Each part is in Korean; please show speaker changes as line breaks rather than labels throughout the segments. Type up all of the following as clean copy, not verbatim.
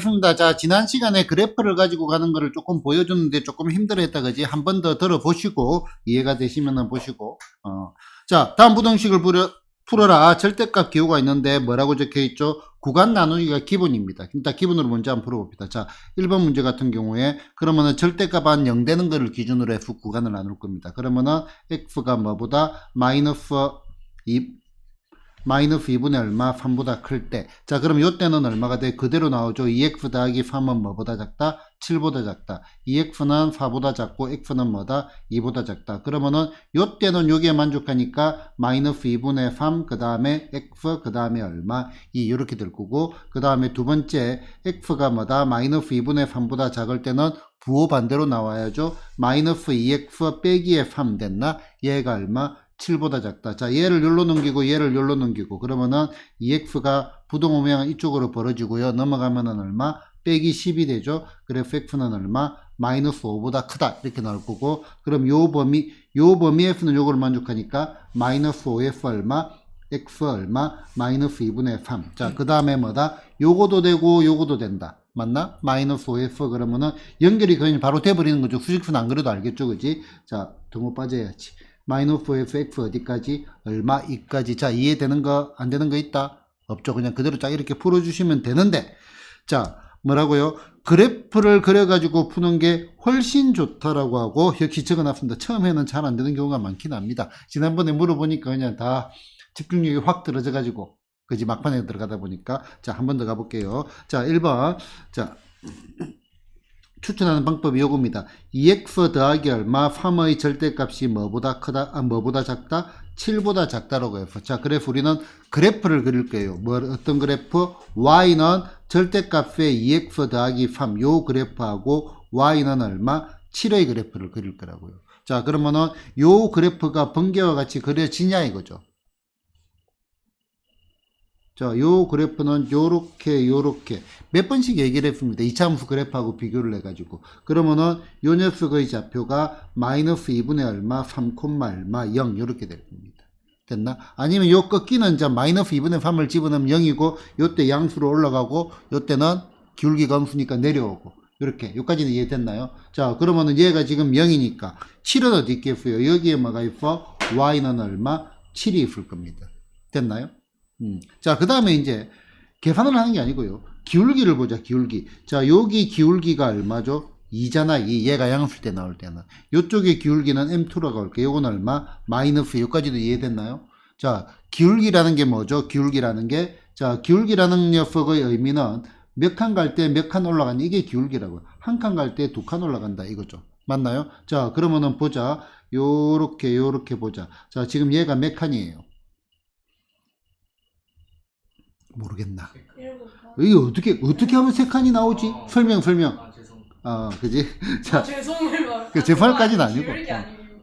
알겠습니다. 자, 지난 시간에 그래프를 가지고 가는 거를 조금 보여줬는데 조금 힘들었다, 그지? 한 번 더 들어보시고, 이해가 되시면 보시고, 자, 다음 부등식을 풀어라. 절대값 기호가 있는데 뭐라고 적혀 있죠? 구간 나누기가 기본입니다. 일단 기본으로 먼저 한번 풀어봅니다. 자, 1번 문제 같은 경우에, 그러면은 절대값 한 0 되는 거를 기준으로 f 구간을 나눌 겁니다. 그러면은 x가 뭐보다 마이너스 2분의 얼마? 3보다 클 때. 자, 그럼 요때는 얼마가 돼? 그대로 나오죠. 2x 더하기 3은 뭐보다 작다? 7보다 작다. 2x는 4보다 작고 x는 뭐다? 2보다 작다. 그러면은 요때는 요게 만족하니까 마이너스 2분의 3, 그 다음에 x, 그 다음에 얼마? 2 요렇게 될 거고, 그 다음에 두 번째 x가 뭐다? 마이너스 2분의 3보다 작을 때는 부호 반대로 나와야죠. 마이너스 2x 빼기에 3 됐나? 얘가 얼마? 7보다 작다. 자, 얘를 열로 넘기고 얘를 열로 넘기고 그러면은 2x가 부동 모양은 이쪽으로 벌어지고요. 넘어가면은 얼마? 빼기 10이 되죠. 그래서 x는 얼마? 마이너스 5보다 크다. 이렇게 나올 거고, 그럼 요 범위에서는 요거를 만족하니까 마이너스 5f 얼마? x 얼마? 마이너스 2분의 3. 자, 그 다음에 뭐다? 요거도 되고 요거도 된다. 맞나? 마이너스 5f 그러면은 연결이 그냥 바로 돼버리는 거죠. 수직수는 안 그래도 알겠죠, 그지? 자, 등호 빠져야지. 마이너스 5f x 어디까지? 얼마? 2까지. 자, 이해되는 거, 안 되는 거 있다? 없죠. 그냥 그대로 쫙 이렇게 풀어주시면 되는데, 자, 뭐라고요? 그래프를 그려가지고 푸는 게 훨씬 좋다라고 하고, 역시 적어놨습니다. 처음에는 잘 안 되는 경우가 많긴 합니다. 지난번에 물어보니까 그냥 다 집중력이 확 떨어져가지고, 그지? 막판에 들어가다 보니까. 자, 한 번 더 가볼게요. 자, 1번. 자, 추천하는 방법이 요겁니다. 2x 더하기 얼마? 3의 절대값이 뭐보다 크다? 뭐보다 작다? 7보다 작다라고 해서. 자, 그래서 우리는 그래프를 그릴 거예요. 어떤 그래프? y는 절대값에 2x 더하기 3, 요 그래프하고 y는 얼마? 7의 그래프를 그릴 거라고요. 자, 그러면은 요 그래프가 번개와 같이 그려지냐 이거죠. 자, 요 그래프는 요렇게 몇 번씩 얘기를 했습니다. 이차함수 그래프하고 비교를 해가지고. 그러면은 요 녀석의 좌표가 마이너스 2분의 얼마, 3, 얼마, 0 요렇게 될 겁니다. 됐나? 아니면 요 꺾이는 이제 마이너스 2분의 3을 집어넣으면 0이고, 요때 양수로 올라가고, 요때는 기울기가 음수니까 내려오고. 이렇게 요까지는 이해됐나요? 자, 그러면은 얘가 지금 0이니까 7은 어디 있겠어요? 여기에 뭐가 있어? y는 얼마? 7이 있을 겁니다. 됐나요? 자, 그 다음에 이제 계산을 하는 게 아니고요. 기울기를 보자, 기울기. 자, 여기 기울기가 얼마죠? 2잖아, 2. 얘가 양수일 때 나올 때는. 요쪽의 기울기는 M2라고 할게요. 요건 얼마? 마이너스. 요까지도 이해됐나요? 자, 기울기라는 게 뭐죠? 기울기라는 게, 자, 기울기라는 녀석의 의미는 몇 칸 갈 때 몇 칸 올라가니? 이게 기울기라고요. 한 칸 갈 때 2칸 올라간다, 이거죠. 맞나요? 자, 그러면은 보자. 요렇게 보자. 자, 지금 얘가 몇 칸이에요? 모르겠나? 이게 어떻게 하면 3칸이 나오지? 설명. 그지? 자,
죄송해요.
그 제발까지는 아니고.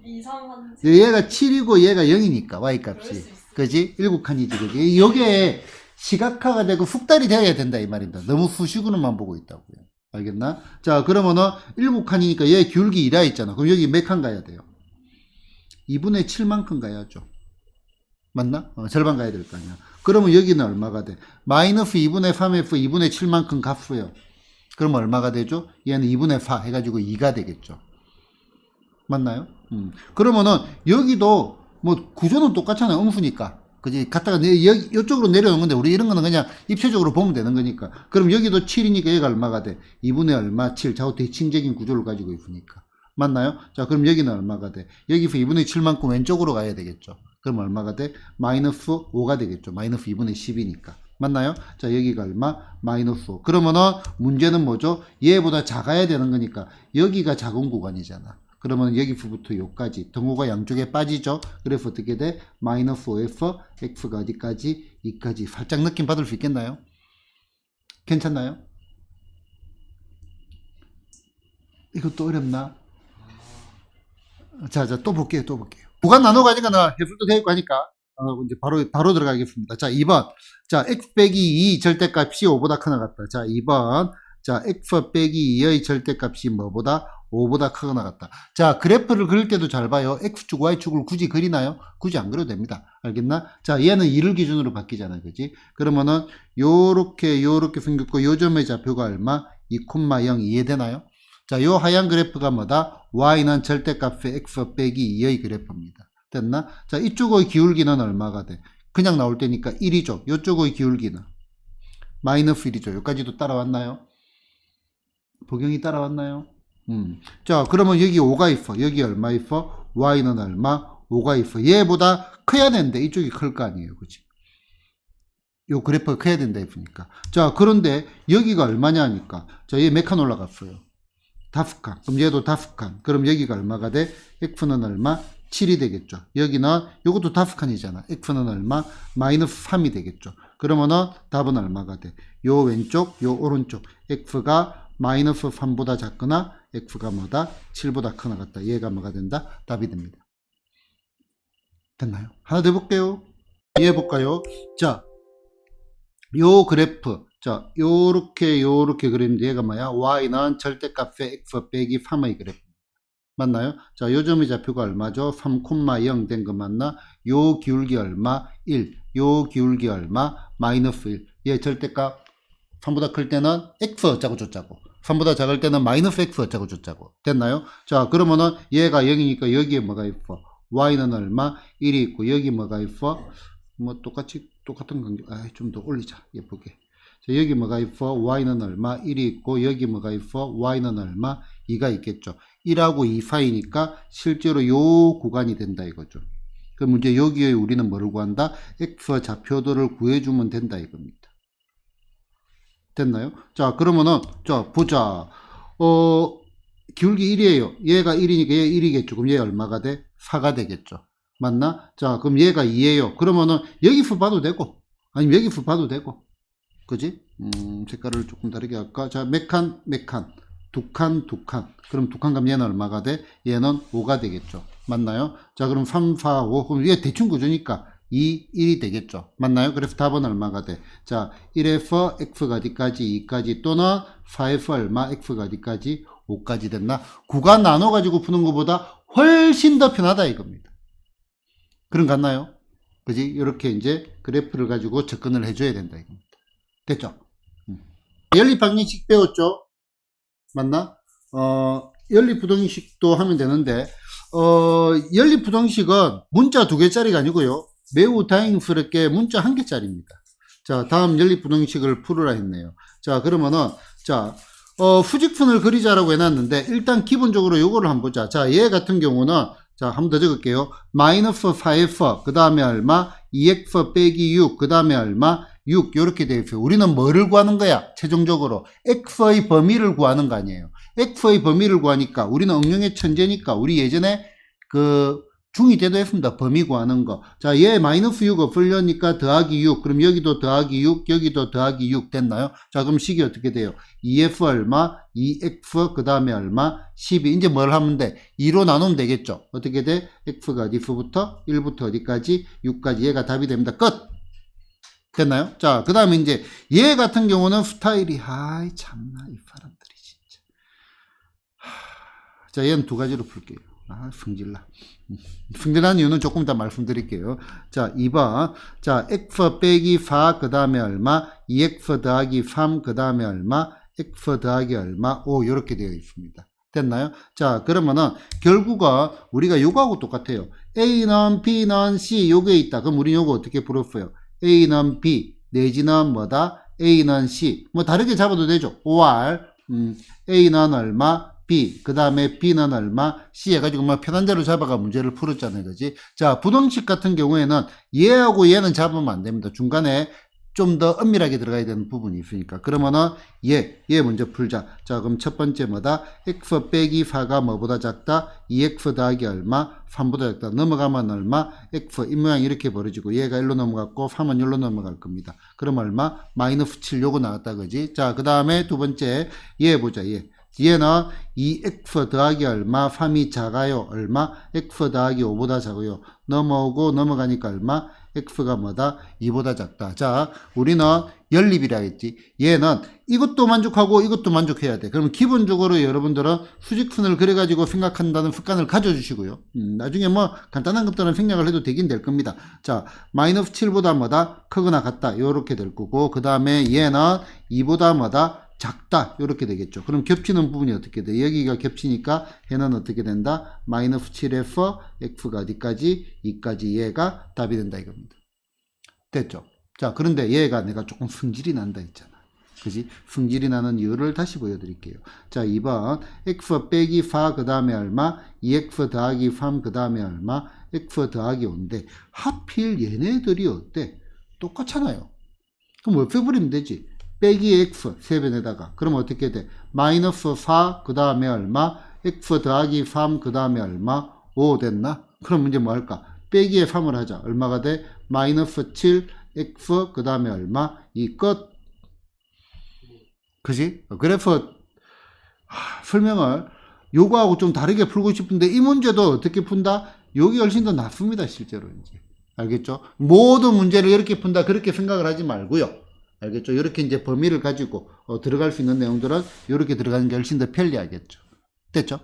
이상한.
얘가 7이고 얘가 0이니까, y값이. 그지? 7칸이지, 그지? 요게 시각화가 되고 숙달이 되어야 된다, 이 말입니다. 너무 수식으로만 보고 있다고요. 알겠나? 자, 그러면은 7칸이니까 얘 기울기 2라 했잖아. 그럼 여기 몇 칸 가야 돼요? 2분의 7만큼 가야죠. 맞나? 절반 가야 될 거 아니야. 그러면 여기는 얼마가 돼? 마이너스 2분의 3f 2분의 7만큼 값수요. 그럼 얼마가 되죠? 얘는 2분의 4 해가지고 2가 되겠죠. 맞나요? 그러면은 여기도 뭐 구조는 똑같잖아요. 음수니까. 그지? 갖다가 이쪽으로 내려오는 건데 우리 이런 거는 그냥 입체적으로 보면 되는 거니까. 그럼 여기도 7이니까 얘가 얼마가 돼? 2분의 얼마? 7. 좌우 대칭적인 구조를 가지고 있으니까. 맞나요? 자, 그럼 여기는 얼마가 돼? 여기서 2분의 7만큼 왼쪽으로 가야 되겠죠. 그럼 얼마가 돼? 마이너스 5가 되겠죠. 마이너스 2분의 10이니까. 맞나요? 자, 여기가 얼마? 마이너스 5. 그러면은 문제는 뭐죠? 얘보다 작아야 되는 거니까 여기가 작은 구간이잖아. 그러면 여기서부터 여기까지 등호가 양쪽에 빠지죠. 그래서 어떻게 돼? 마이너스 5f x가 어디까지? 2까지. 살짝 느낌 받을 수 있겠나요? 괜찮나요? 이것도 어렵나? 자, 또 볼게요. 구간 나눠가니까 해설도 되고 하니까 이제 바로 들어가겠습니다. 자, 2번. 자, x 빼기 2 절대값이 5보다 크나 같다. 자, 2번. 자, x 빼기 2의 절대값이 뭐보다 5보다 크거나 같다. 자, 그래프를 그릴 때도 잘 봐요. X축, Y축을 굳이 그리나요? 굳이 안 그려도 됩니다. 알겠나? 자, 얘는 2를 기준으로 바뀌잖아요. 그지? 그러면은, 요렇게 생겼고, 요 점의 좌표가 얼마? 2,0 이해되나요? 자, 요 하얀 그래프가 뭐다? Y는 절대값의 X 빼기 2의 그래프입니다. 됐나? 자, 이쪽의 기울기는 얼마가 돼? 그냥 나올 때니까 1이죠. 요쪽의 기울기는 마이너스 1이죠. 여기까지도 따라왔나요? 보경이 따라왔나요? 자, 그러면 여기 5가 있어. 여기 얼마 있어? Y는 얼마? 5가 있어. 얘보다 커야 되는데 이쪽이 클 거 아니에요. 그치? 요 그래프가 커야 된다 했으니까. 자, 그런데 여기가 얼마냐 하니까. 자, 얘 몇 칸 올라갔어요? 5칸. 그럼 얘도 5칸. 그럼 여기가 얼마가 돼? X는 얼마? 7이 되겠죠. 여기는 요것도 5칸이잖아. X는 얼마? 마이너스 3이 되겠죠. 그러면은 답은 얼마가 돼? 요 왼쪽, 요 오른쪽. X가 마이너스 3보다 작거나 X가 뭐다? 7보다 크거나 같다. 얘가 뭐가 된다? 답이 됩니다. 됐나요? 하나 더 해볼게요. 이해해 볼까요? 자, 요 그래프. 자, 요렇게 그리는데 얘가 뭐야? Y는 절대값의 X 빼기 3의 그래프. 맞나요? 자, 요 점의 좌표가 얼마죠? 3,0 된 거 맞나? 요 기울기 얼마? 1. 요 기울기 얼마? 마이너스 1. 얘 절대값 3보다 클 때는 X 어쩌고 저쩌고. 3보다 작을 때는 마이너스 X 어쩌고 저쩌고. 됐나요? 자, 그러면은 얘가 0이니까 여기에 뭐가 있어? Y는 얼마? 1이 있고 여기 뭐가 있어? 뭐 똑같은 관계. 좀 더 올리자. 예쁘게. 자, 여기 뭐가 있어? Y는 얼마? 1이 있고 여기 뭐가 있어? Y는 얼마? 2가 있겠죠. 1하고 2 사이니까 실제로 요 구간이 된다 이거죠. 그럼 이제 여기에 우리는 뭐를 구한다? X 좌표들을 구해주면 된다 이겁니다. 됐나요? 자, 그러면은 자, 보자. 기울기 1이에요. 얘가 1이니까 얘 1이겠죠. 그럼 얘 얼마가 돼? 4가 되겠죠. 맞나? 자, 그럼 얘가 2예요. 그러면은 여기서 봐도 되고 아니면 여기서 봐도 되고. 그지? 색깔을 조금 다르게 할까? 자, 몇 칸? 두 칸. 그럼 두 칸 가면 얘는 얼마가 돼? 얘는 5가 되겠죠. 맞나요? 자, 그럼 3, 4, 5. 그럼 얘 대충 구조니까 2, 1이 되겠죠. 맞나요? 그래서 답은 얼마가 돼? 자, 1에서 x가 어디까지? 2까지 또는 4에서 얼마? x가 어디까지? 5까지 됐나? 구간 나눠가지고 푸는 것보다 훨씬 더 편하다 이겁니다. 그런 거 같나요? 그지? 이렇게 이제 그래프를 가지고 접근을 해줘야 된다 이겁니다. 됐죠? 연립방정식 배웠죠? 맞나? 연립부등식도 하면 되는데, 연립부등식은 문자 2개짜리가 아니고요. 매우 다행스럽게 문자 1개짜리입니다. 자, 다음 연립부등식을 풀으라 했네요. 자, 그러면은, 자, 수직선을 그리자라고 해놨는데, 일단 기본적으로 요거를 한번 보자. 자, 얘 같은 경우는, 자, 한번 더 적을게요. 마이너스 4f, 그 다음에 얼마? 2x 빼기 6, 그 다음에 얼마? 6, 요렇게 되어 있어요. 우리는 뭐를 구하는 거야? 최종적으로 x의 범위를 구하는 거 아니에요. x의 범위를 구하니까 우리는 응용의 천재니까 우리 예전에 그 중2 때도 했습니다. 범위 구하는 거. 자, 얘 마이너스 6 없으려니까 더하기 6. 그럼 여기도 더하기 6, 여기도 더하기 6 됐나요? 자, 그럼 식이 어떻게 돼요? 2f 얼마? 2x 그 다음에 얼마? 12. 이제 뭘 하면 돼? 2로 나누면 되겠죠. 어떻게 돼? x가 어디서부터? 1부터 어디까지? 6까지. 얘가 답이 됩니다. 끝! 됐나요? 자, 그 다음에 이제 얘 같은 경우는 스타일이 아이 참나 이 사람들이 진짜. 자, 얘는 두 가지로 풀게요. 성질나. 성질난 이유는 조금 이따 말씀드릴게요. 자, 2번. 자, x 빼기 4 그 다음에 얼마? 2x 더하기 3 그 다음에 얼마? x 더하기 얼마? 5 이렇게 되어 있습니다. 됐나요? 자, 그러면은 결국은 우리가 요거하고 똑같아요. A는 B는 C 요게 있다. 그럼 우리 요거 어떻게 풀었어요? A는 B 내지는 뭐다? A는 C 뭐 다르게 잡아도 되죠. OR A는 얼마? B 그 다음에 B는 얼마? C 해가지고 뭐 편한 대로 잡아가 문제를 풀었잖아요. 그지? 자, 부등식 같은 경우에는 얘하고 얘는 잡으면 안 됩니다. 중간에 좀 더 엄밀하게 들어가야 되는 부분이 있으니까. 그러면은 얘 먼저 풀자. 자, 그럼 첫 번째 뭐다? x 빼기 4가 뭐보다 작다? 2x 더하기 얼마? 3보다 작다. 넘어가면 얼마? x 이 모양 이렇게 벌어지고 얘가 1로 넘어갔고 3은 1로 넘어갈 겁니다. 그럼 얼마? 마이너스 7 요거 나왔다. 그지? 자, 그 다음에 두 번째 얘 보자. 얘는 2x 더하기 얼마? 3이 작아요. 얼마? x 더하기 5보다 작아요. 넘어오고 넘어가니까 얼마? x가 뭐다? 2보다 작다. 자, 우리는 연립이라 했지. 얘는 이것도 만족하고 이것도 만족해야 돼. 그러면 기본적으로 여러분들은 수직선을 그려가지고 생각한다는 습관을 가져주시고요. 나중에 뭐 간단한 것들은 생략을 해도 되긴 될 겁니다. 자, 마이너스 7보다 뭐다? 크거나 같다. 요렇게 될 거고, 그 다음에 얘는 2보다 뭐다? 작다. 이렇게 되겠죠. 그럼 겹치는 부분이 어떻게 돼? 여기가 겹치니까 얘는 어떻게 된다? 마이너스 7에서 x가 어디까지? 2까지 얘가 답이 된다 이겁니다. 됐죠? 자, 그런데 얘가 내가 조금 승질이 난다 했잖아. 그지? 승질이 나는 이유를 다시 보여드릴게요. 자, 2번 x 빼기 4 그 다음에 얼마? 2x 더하기 3 그 다음에 얼마? x 더하기 5인데 하필 얘네들이 어때? 똑같잖아요. 그럼 없애버리면 되지. 빼기 x 3변에다가 그럼 어떻게 돼? 마이너스 4 그 다음에 얼마? x 더하기 3 그 다음에 얼마? 5 됐나? 그럼 문제 뭐 할까? 빼기에 3을 하자. 얼마가 돼? 마이너스 7 x 그 다음에 얼마? 이 끝. 그지? 그래서 설명을 요거하고 좀 다르게 풀고 싶은데 이 문제도 어떻게 푼다? 요게 훨씬 더 낫습니다. 실제로 이제. 알겠죠? 모든 문제를 이렇게 푼다 그렇게 생각을 하지 말고요. 알겠죠? 이렇게 이제 범위를 가지고 들어갈 수 있는 내용들은 이렇게 들어가는 게 훨씬 더 편리하겠죠. 됐죠?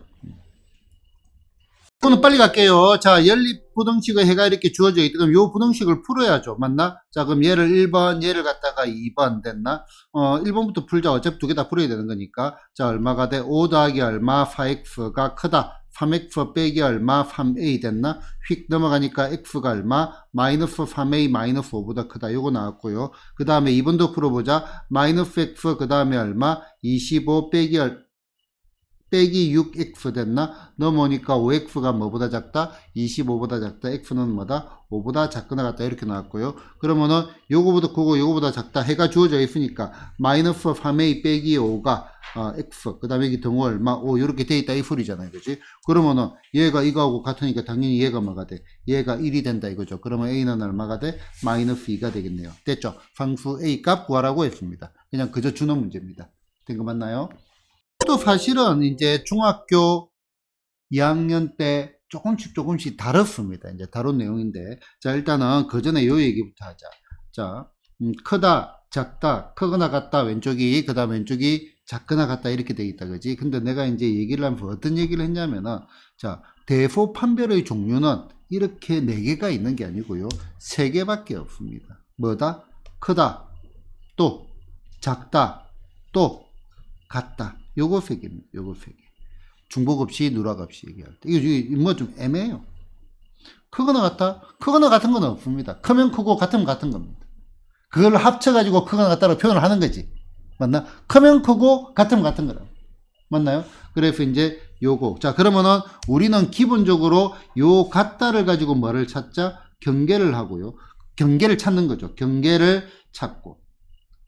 이거는 빨리 갈게요. 자, 연립 부등식의 해가 이렇게 주어져 있다. 그럼 요 부등식을 풀어야죠. 맞나? 자, 그럼 얘를 1번, 얘를 갖다가 2번 됐나? 1번부터 풀자. 어차피 두 개 다 풀어야 되는 거니까. 자, 얼마가 돼? 5 더하기 얼마? 4x가 크다. 3x 빼기 얼마? 3a 됐나? 휙 넘어가니까 x가 얼마? 마이너스 3a 마이너스 5보다 크다. 요거 나왔고요. 그 다음에 2번도 풀어보자. 마이너스 x 그 다음에 얼마? 25 빼기 6x 됐나? 넘어오니까 5x가 뭐보다 작다? 25보다 작다. x는 뭐다? 5보다 작거나 같다. 이렇게 나왔고요. 그러면은 요거보다 크고 요거보다 작다. 해가 주어져 있으니까 마이너스 3a 빼기 5가 x 그 다음에 여기 등호 얼마? 5 이렇게 돼 있다 이 소리잖아요. 그지? 그러면은 얘가 이거하고 같으니까 당연히 얘가 뭐가 돼? 얘가 1이 된다 이거죠. 그러면 a는 얼마가 돼? 마이너스 2가 되겠네요. 됐죠? 상수 a 값 구하라고 했습니다. 그냥 그저 주는 문제입니다. 된 거 맞나요? 또 사실은 이제 중학교 2학년 때 조금씩 다뤘습니다. 이제 다룬 내용인데, 자, 일단은 그 전에 요 얘기부터 하자. 자, 크다, 작다, 크거나 같다, 왼쪽이, 그 다음 왼쪽이 작거나 같다, 이렇게 돼 있다, 그지? 근데 내가 이제 얘기를 하면서 어떤 얘기를 했냐면은, 자, 대소 판별의 종류는 이렇게 4개가 있는 게 아니고요. 3개밖에 없습니다. 뭐다? 크다, 또, 작다, 또, 같다. 요거 3개입니다. 요거 3개. 중복 없이 누락 없이 얘기할 때. 이거 뭐 좀 애매해요. 크거나 같다? 크거나 같은 건 없습니다. 크면 크고 같으면 같은 겁니다. 그걸 합쳐가지고 크거나 같다로 표현을 하는 거지. 맞나? 크면 크고 같으면 같은 거라. 맞나요? 그래서 이제 요거. 자, 그러면은 우리는 기본적으로 요 같다를 가지고 뭐를 찾자? 경계를 하고요. 경계를 찾는 거죠. 경계를 찾고.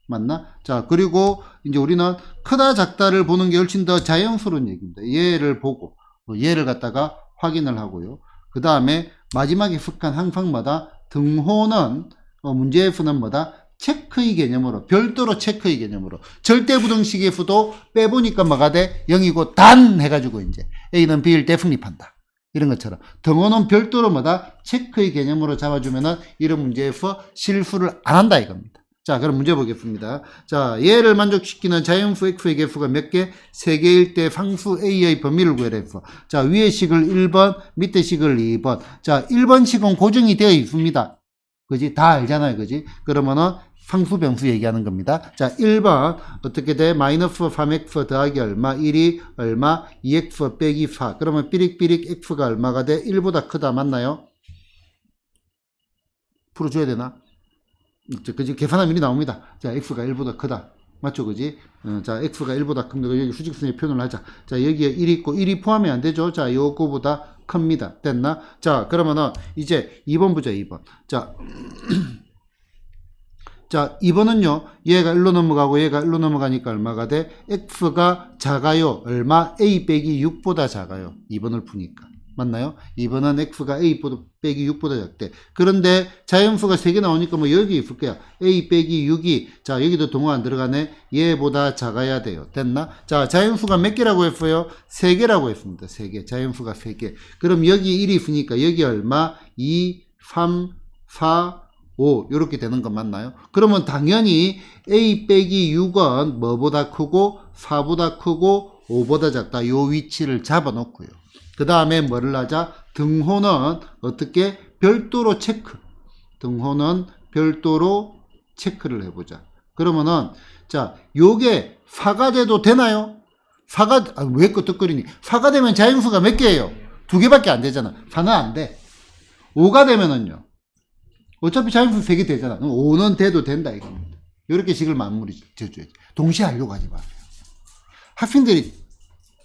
맞나? 자, 그리고 이제 우리는 크다 작다를 보는 게 훨씬 더 자연스러운 얘기입니다. 얘를 보고 얘를 갖다가 확인을 하고요. 그 다음에 마지막에 속한 항상마다 등호는 문제에서는 뭐다? 체크의 개념으로, 별도로 체크의 개념으로. 절대부등식에서도 빼보니까 뭐가 돼? 0이고 단 해가지고 이제 A는 B일 때 성립한다. 이런 것처럼 등호는 별도로 뭐다? 체크의 개념으로 잡아주면은 이런 문제에서 실수를 안 한다 이겁니다. 자, 그럼 문제 보겠습니다. 자, 얘를 만족시키는 자연수 x의 개수가 몇 개? 3개일 때 상수 a의 범위를 구해라 했어. 자, 위의 식을 1번, 밑에 식을 2번. 자, 1번 식은 고정이 되어 있습니다. 그지? 다 알잖아요. 그지? 그러면은 상수 변수 얘기하는 겁니다. 자, 1번 어떻게 돼? 마이너스 3x 더하기 얼마? 1이 얼마? 2x 빼기 4. 그러면 삐릭삐릭 x가 얼마가 돼? 1보다 크다. 맞나요? 풀어줘야 되나? 그지? 계산하면 미리 나옵니다. 자, x가 1보다 크다. 맞죠? 그지? 자, x가 1보다 큽니다. 여기 수직선에 표현을 하자. 자, 여기에 1 있고, 1이 포함이 안 되죠? 자, 요거보다 큽니다. 됐나? 자, 그러면은, 이제 2번 보자, 2번. 자, 자, 2번은요, 얘가 1로 넘어가고, 얘가 1로 넘어가니까 얼마가 돼? x가 작아요. 얼마? a 빼기 6보다 작아요. 2번을 푸니까. 맞나요? 2번은 x가 a 빼기 6보다 작대. 그런데 자연수가 3개 나오니까 뭐 여기 있을 거야. a 빼기 6이 자 여기도 동호 안 들어가네. 얘보다 작아야 돼요. 됐나? 자, 자연수가 몇 개라고 했어요? 3개라고 했습니다. 3개. 자연수가 3개. 그럼 여기 1이 있으니까 여기 얼마? 2, 3, 4, 5 이렇게 되는 거 맞나요? 그러면 당연히 a 빼기 6은 뭐보다 크고 4보다 크고 5보다 작다. 요 위치를 잡아 놓고요. 그 다음에 뭐를 하자? 등호는 어떻게? 별도로 체크. 등호는 별도로 체크를 해보자. 그러면은 자 요게 4가 돼도 되나요? 4가 왜 끄떡거리니? 4가 되면 자연수가 몇 개예요? 2개밖에 안 되잖아. 4는 안 돼. 5가 되면은요. 어차피 자연수 3개 되잖아. 그럼 5는 돼도 된다 이겁니다. 이렇게 식을 마무리 지어줘야지. 동시에 하려고 하지 마세요. 학생들이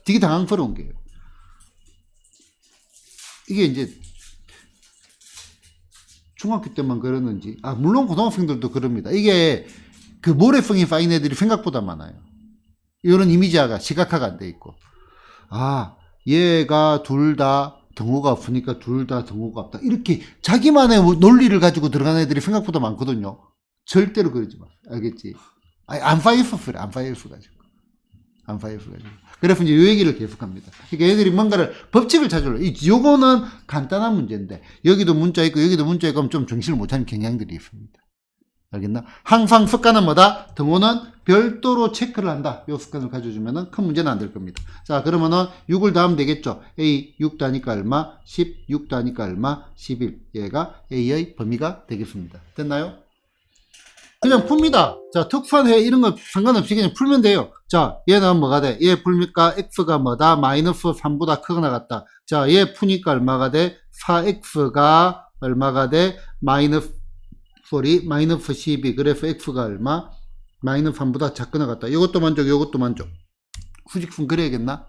되게 당황스러운 게요. 이게 이제 중학교 때만 그러는지, 물론 고등학생들도 그럽니다. 이게 그 모래성이 쌓인 애들이 생각보다 많아요. 이런 이미지화가 시각화가 안 돼 있고, 얘가 둘 다 등호가 없으니까 둘 다 등호가 없다. 이렇게 자기만의 논리를 가지고 들어가는 애들이 생각보다 많거든요. 절대로 그러지 마. 알겠지? 안 쌓였어, 안 쌓였어 가지고. 안 쌓였어 가지고. 그래서 이제 이 얘기를 계속합니다. 그러니까 애들이 뭔가를 법칙을 찾으려. 요거는 간단한 문제인데 여기도 문자 있고 여기도 문자 있고 하면 좀 정신을 못 차리는 경향들이 있습니다. 알겠나? 항상 습관은 뭐다? 등호는 별도로 체크를 한다. 이 습관을 가져주면 큰 문제는 안 될 겁니다. 자, 그러면은 6을 더하면 되겠죠. A 6 더하니까 얼마? 10, 6 더하니까 얼마? 11. 얘가 A의 범위가 되겠습니다. 됐나요? 그냥 풉니다. 자, 특수한해 이런 거 상관없이 그냥 풀면 돼요. 자, 얘는 뭐가 돼? 얘 풀니까 x가 뭐다? 마이너스 3보다 크거나 같다. 자, 얘 푸니까 얼마가 돼? 4x가 얼마가 돼? 마이너스 12. 그래서 x가 얼마? 마이너스 3보다 작거나 같다. 이것도 만족, 이것도 만족. 수직순 그려야겠나?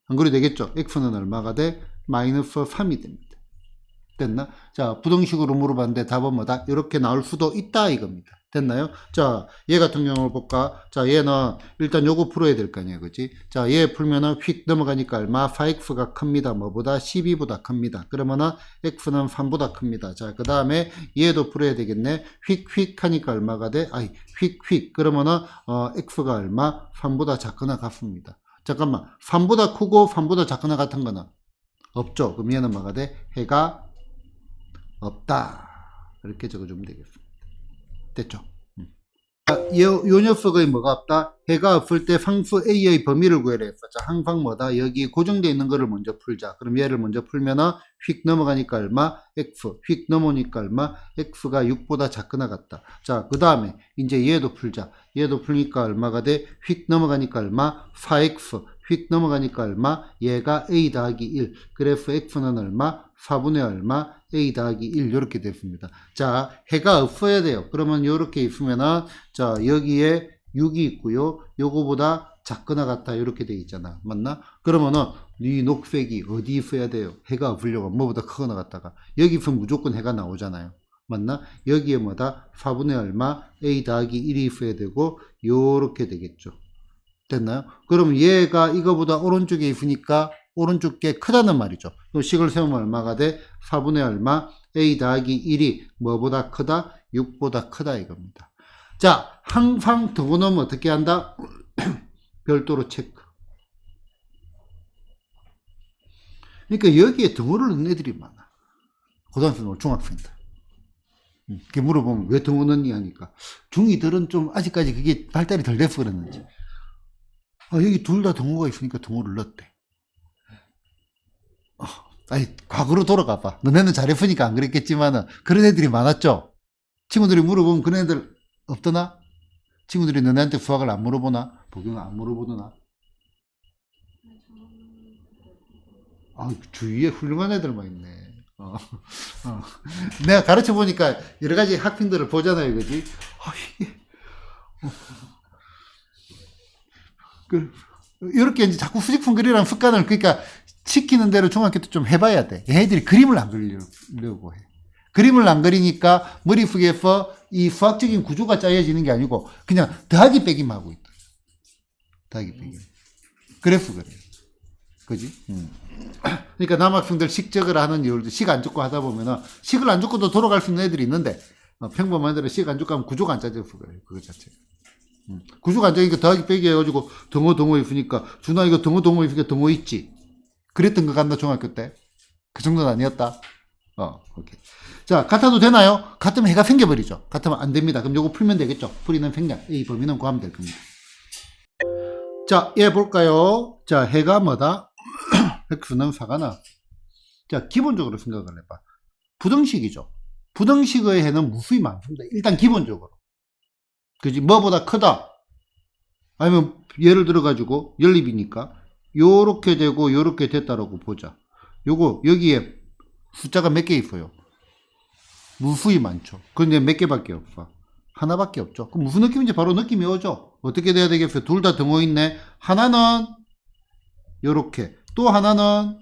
안 그려도 되겠죠? x는 얼마가 돼? 마이너스 3이 됩니다. 됐나? 자, 부등식으로 물어봤는데 답은 뭐다? 이렇게 나올 수도 있다 이겁니다. 됐나요? 자, 얘 같은 경우를 볼까? 자, 얘는 일단 요거 풀어야 될 거 아니에요. 그치? 자, 얘 풀면은 휙 넘어가니까 얼마? 4x가 큽니다. 뭐보다? 12보다 큽니다. 그러면은 x는 3보다 큽니다. 자, 그 다음에 얘도 풀어야 되겠네. 휙 하니까 얼마가 돼? 휙. 그러면은 x가 얼마? 3보다 작거나 같습니다. 잠깐만. 3보다 크고 3보다 작거나 같은 거는 없죠. 그럼 얘는 뭐가 돼? 해가 없다. 이렇게 적어주면 되겠습니다. 됐죠? 요 녀석의 뭐가 없다? 해가 없을 때 상수 A의 범위를 구해라 했어. 자, 항상 뭐다? 여기 고정되어 있는 거를 먼저 풀자. 그럼 얘를 먼저 풀면은 휙 넘어가니까 얼마? X. 휙 넘어오니까 얼마? X가 6보다 작거나 같다. 자, 그 다음에 이제 얘도 풀자. 얘도 풀니까 얼마가 돼? 휙 넘어가니까 얼마? 4X. 휙 넘어가니까 얼마? 얘가 A 더하기 1. 그래서 X는 얼마? 4분의 얼마? A 더하기 1 이렇게 됐습니다. 자, 해가 없어야 돼요. 그러면 이렇게 있으면은 자, 여기에 6이 있고요. 요거보다 작거나 같다 이렇게 돼 있잖아. 맞나? 그러면은 이 녹색이 어디 있어야 돼요? 해가 없으려고 뭐보다 크거나 같다가 여기 있으면 무조건 해가 나오잖아요. 맞나? 여기에 뭐다? 4분의 얼마? A 더하기 1이 있어야 되고 요렇게 되겠죠. 됐나요? 그럼 얘가 이거보다 오른쪽에 있으니까 오른쪽 게 크다는 말이죠. 또 식을 세우면 얼마가 돼? 4분의 얼마? A 더하기 1이 뭐보다 크다? 6보다 크다 이겁니다. 자, 항상 등호는 어떻게 한다? 별도로 체크. 그러니까 여기에 등호를 넣는 애들이 많아. 고등학생들, 중학생들. 이렇게 물어보면 왜 등호 넣니 하니까 중2들은 좀 아직까지 그게 발달이 덜 돼서 그랬는지 여기 둘 다 등호가 있으니까 등호를 넣었대. 과거로 돌아가 봐. 너네는 잘했으니까 안 그랬겠지만은 그런 애들이 많았죠. 친구들이 물어보면 그런 애들 없더나? 친구들이 너네한테 수학을 안 물어보나? 복용을 안 물어보더나? 주위에 훌륭한 애들만 있네. 내가 가르쳐 보니까 여러 가지 학생들을 보잖아요, 그지? 이렇게 이제 자꾸 수직품 그리라는 습관을 그러니까 시키는 대로 중학교 때 좀 해봐야 돼. 애들이 그림을 안 그리려고 해. 그림을 안 그리니까 머릿속에서 이 수학적인 구조가 짜여지는 게 아니고 그냥 더하기 빼기만 하고 있다. 더하기 빼기. 그래서 그래. 그지? 그러니까 남학생들 식적을 하는 이유도 식 안 줬고 하다 보면은 식을 안 줬고도 돌아갈 수 있는 애들이 있는데 평범한 애들은 식 안 줬고 하면 구조가 안 짜져서 그래. 그거 자체가. 구조가 안 짜니까 더하기 빼기 해가지고 등호 있으니까 준아 이거 등호 있으니까 등호 있지. 그랬던 것 같나 중학교 때? 그 정도는 아니었다. 오케이. 자, 같아도 되나요? 같으면 해가 생겨버리죠. 같으면 안 됩니다. 그럼 요거 풀면 되겠죠. 풀이는 생략. A 범위는 구하면 될 겁니다. 자, 얘 볼까요? 자, 해가 뭐다? x는 4가나. 자, 기본적으로 생각을 해봐. 부등식이죠. 부등식의 해는 무수히 많습니다. 일단 기본적으로. 그지? 뭐보다 크다. 아니면 예를 들어가지고 연립이니까 요렇게 되고 요렇게 됐다라고 보자. 요거 여기에 숫자가 몇 개 있어요? 무수히 많죠. 근데 몇 개밖에 없어? 하나밖에 없죠. 그럼 무슨 느낌인지 바로 느낌이 오죠. 어떻게 돼야 되겠어요? 둘 다 등호 있네. 하나는 요렇게, 또 하나는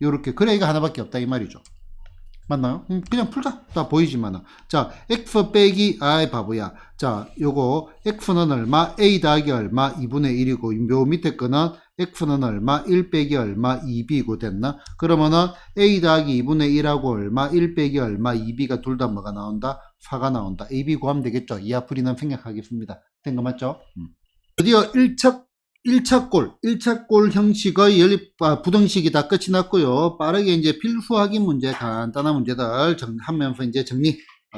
요렇게. 그래, 이거 하나밖에 없다 이 말이죠. 맞나요? 그냥 풀자. 다 보이지만. 자, x 빼기, 아이, 바보야. 자, 요거, x는 얼마? a 더하기 얼마? 2분의 1이고, 요 밑에 거는 x는 얼마? 1 빼기 얼마? 2b고 됐나? 그러면은 a 더하기 2분의 1하고 얼마? 1 빼기 얼마? 2b가 둘 다 뭐가 나온다? 4가 나온다. a, b 구하면 되겠죠? 이하 풀이는 생략하겠습니다. 된 거 맞죠? 드디어 1차 골 형식의 부등식이 다 끝이 났고요. 빠르게 이제 필수 확인 문제, 간단한 문제들 하면서 이제 정리,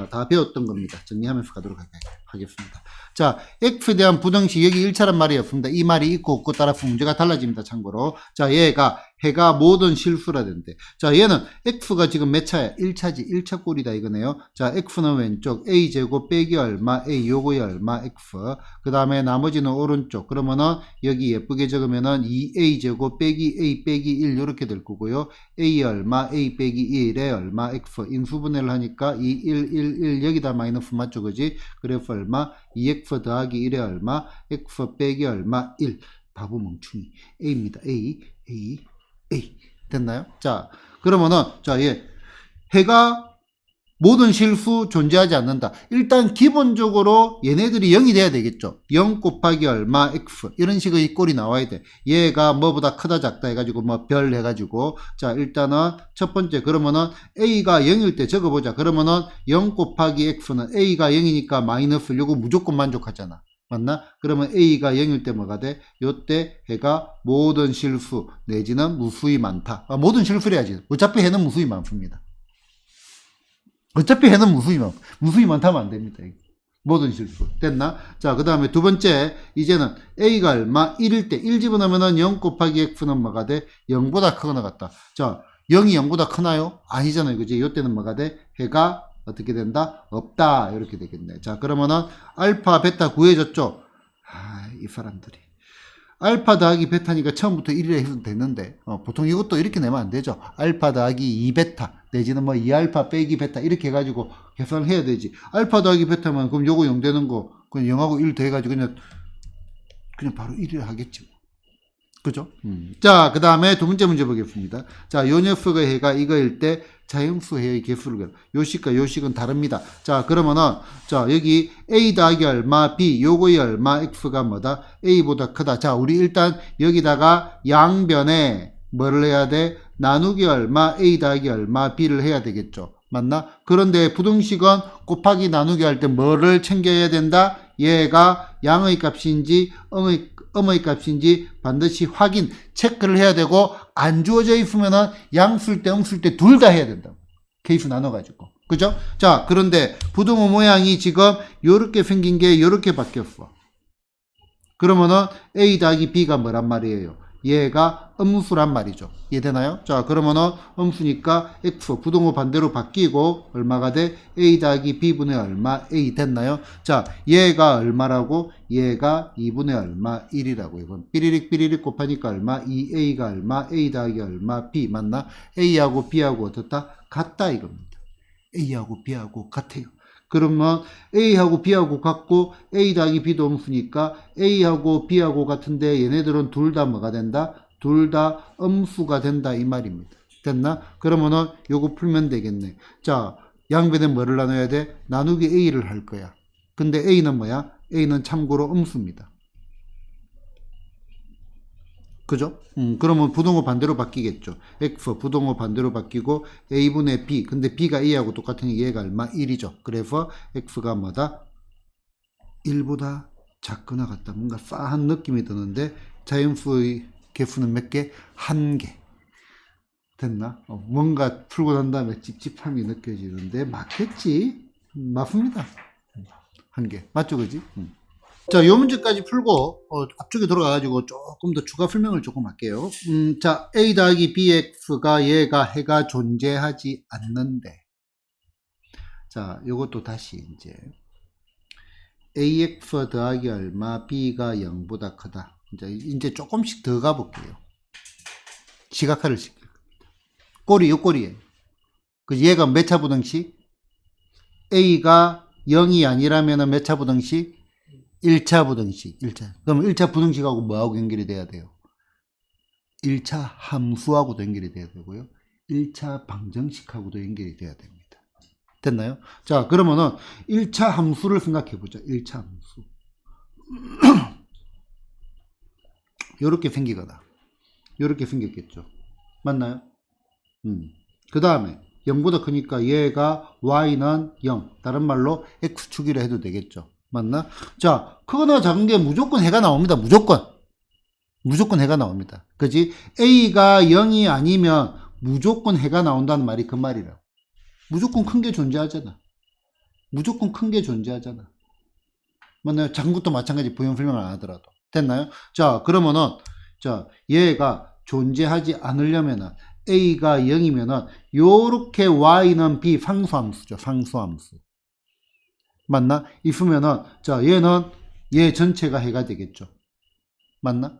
다 배웠던 겁니다. 정리하면서 가도록 하겠습니다. 자, x에 대한 부등식, 여기 1차란 말이 없습니다. 이 말이 있고 없고 따라서 문제가 달라집니다. 참고로. 자, 얘가 해가 모든 실수라던데. 자, 얘는 x가 지금 몇 차야? 1차지. 1차 꼴이다 이거네요. 자, x는 왼쪽 a제곱 빼기 얼마? a 요거의 얼마? x. 그 다음에 나머지는 오른쪽. 그러면은 여기 예쁘게 적으면은 2a제곱 빼기 a 빼기 1 요렇게 될 거고요. a 얼마? a 빼기 1에 얼마? x. 인수분해를 하니까 2, 1, 1, 1 여기다 마이너스 맞죠? 그지? 그래서 얼마? 2x 더하기 1에 얼마? x 빼기 얼마? 1. 바보 멍충이. a입니다. a. 됐나요? 자, 그러면은, 자, 해가 모든 실수 존재하지 않는다. 일단 기본적으로 얘네들이 0이 돼야 되겠죠. 0 곱하기 얼마 x 이런 식의 꼴이 나와야 돼. 얘가 뭐보다 크다 작다 해가지고 뭐 별 해가지고. 자, 일단은 첫 번째 그러면은 a가 0일 때 적어보자. 그러면은 0 곱하기 x는 a가 0이니까 마이너스, 요거 무조건 만족하잖아. 맞나? 그러면 a가 0일 때 뭐가 돼? 요때 해가 모든 실수 내지는 무수히 많다. 모든 실수를 해야지. 어차피 해는 무수히 많습니다. 어차피 해는 무수히 많다면 안 됩니다. 모든 실수. 됐나? 자, 그 다음에 두 번째, 이제는 a가 얼마? 1일 때, 1 집어넣으면 0 곱하기 x는 뭐가 돼? 0보다 크거나 같다. 자, 0이 0보다 크나요? 아니잖아요. 그지? 요때는 뭐가 돼? 해가 어떻게 된다? 없다. 이렇게 되겠네. 자, 그러면은 알파, 베타 구해졌죠? 이 사람들이. 알파 더하기 베타니까 처음부터 1이라 해도 되는데, 보통 이것도 이렇게 내면 안 되죠. 알파 더하기 2베타, 내지는 뭐 2알파 빼기 베타, 이렇게 해가지고 계산을 해야 되지. 알파 더하기 베타면, 그럼 요거 0 되는 거, 그냥 0하고 1 더해가지고 그냥 바로 1이라 하겠지. 그죠? 자, 그 다음에 두 번째 문제 보겠습니다. 자, 요 녀석의 해가 이거일 때 자연수 해의 개수를, 요식과 요식은 다릅니다. 자, 그러면은, 자, 여기 a 더하기 얼마, b, 요거의 얼마, x가 뭐다? a보다 크다. 자, 우리 일단 여기다가 양변에 뭐를 해야 돼? 나누기 얼마, a 더하기 얼마, b를 해야 되겠죠. 맞나? 그런데 부등식은 곱하기 나누기 할 때 뭐를 챙겨야 된다? 얘가 양의 값인지 음의 값인지 반드시 확인, 체크를 해야 되고, 안 주어져 있으면은 양 쓸 때, 쓸 때 둘 다 해야 된다. 케이스 나눠가지고. 그죠? 자, 그런데 부등호 모양이 지금 요렇게 생긴 게 요렇게 바뀌었어. 그러면은 a 더하기 b가 뭐란 말이에요? 얘가 음수란 말이죠. 이해되나요? 자, 그러면은 음수니까 x 부등호 반대로 바뀌고 얼마가 돼? a 더하기 b분의 얼마? a 됐나요? 자, 얘가 얼마라고? 얘가 2분의 얼마? 1이라고. 이건 삐리릭 곱하니까 얼마? 2a가 얼마? a 더하기 얼마? b 맞나? a하고 b하고 어떻다? 같다 이겁니다. a하고 b하고 같아요. 그러면 A하고 B하고 같고 A 더하기 B도 음수니까 A하고 B하고 같은데 얘네들은 둘 다 뭐가 된다? 둘 다 음수가 된다 이 말입니다. 됐나? 그러면은 요거 풀면 되겠네. 자, 양변에 뭐를 나눠야 돼? 나누기 A를 할 거야. 근데 A는 뭐야? A는 참고로 음수입니다. 그죠? 그러면 부등호 반대로 바뀌겠죠. X 부등호 반대로 바뀌고 A분의 B. 근데 B가 A하고 똑같으니 얘가 얼마? 1이죠. 그래서 X가 뭐다? 1보다 작거나 같다. 뭔가 싸한 느낌이 드는데 자연수의 개수는 몇 개? 1개. 됐나? 뭔가 풀고 난 다음에 찝찝함이 느껴지는데 맞겠지? 맞습니다. 한 개. 맞죠, 그지? 자, 요 문제까지 풀고 앞쪽에 돌아가가지고 조금 더 추가 설명을 조금 할게요. 자, a 더하기 bx가 얘가 해가 존재하지 않는데, 자, 요것도 다시 이제 ax 더하기 얼마, b가 0보다 크다. 이제 조금씩 더 가볼게요. 시각화를 시킬 겁니다. 꼴이 요 꼴이에요. 그 얘가 몇 차 부등식? a가 0이 아니라면 몇 차 부등식? 1차 부등식. 1차. 그럼 1차 부등식하고 뭐하고 연결이 돼야 돼요? 1차 함수하고도 연결이 돼야 되고요. 1차 방정식하고도 연결이 돼야 됩니다. 됐나요? 자, 그러면은 1차 함수를 생각해 보자. 1차 함수. 요렇게 생기거나 요렇게 생겼겠죠. 맞나요? 그 다음에 0보다 크니까 얘가 y는 0. 다른 말로 x축이라 해도 되겠죠. 맞나? 자, 크거나 작은 게 무조건 해가 나옵니다. 무조건 해가 나옵니다. 그지? a가 0이 아니면 무조건 해가 나온다는 말이 그 말이라. 무조건 큰 게 존재하잖아. 무조건 큰 게 존재하잖아. 맞나요? 작은 것도 마찬가지 부연 설명을 안 하더라도. 됐나요? 자, 그러면은, 자, 얘가 존재하지 않으려면은, a가 0이면은, 요렇게 y는 b, 상수함수죠. 상수함수. 맞나? 있으면은, 자, 얘는, 얘 전체가 해가 되겠죠. 맞나?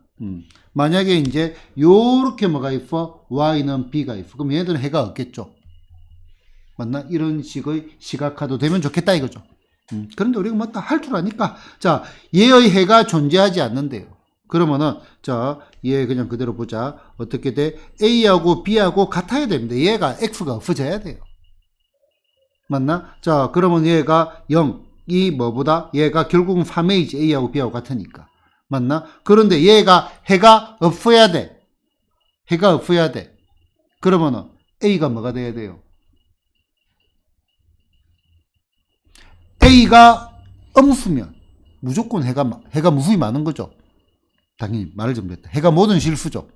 만약에 이제, 요렇게 뭐가 있어? y는 b가 있어. 그럼 얘들은 해가 없겠죠. 맞나? 이런 식의 시각화도 되면 좋겠다 이거죠. 그런데 우리가 뭐 다 할 줄 아니까. 자, 얘의 해가 존재하지 않는데요. 그러면은, 자, 얘 그냥 그대로 보자. 어떻게 돼? A하고 B하고 같아야 됩니다. 얘가 X가 없어져야 돼요. 맞나? 자, 그러면 얘가 0이 뭐보다? 얘가 결국은 3A지. A하고 B하고 같으니까. 맞나? 그런데 얘가 해가 없어야 돼. 해가 없어야 돼. 그러면은 A가 뭐가 돼야 돼요? A가 없으면 무조건 해가 무수히 많은 거죠. 당연히 말을 좀 했다. 해가 모든 실수죠.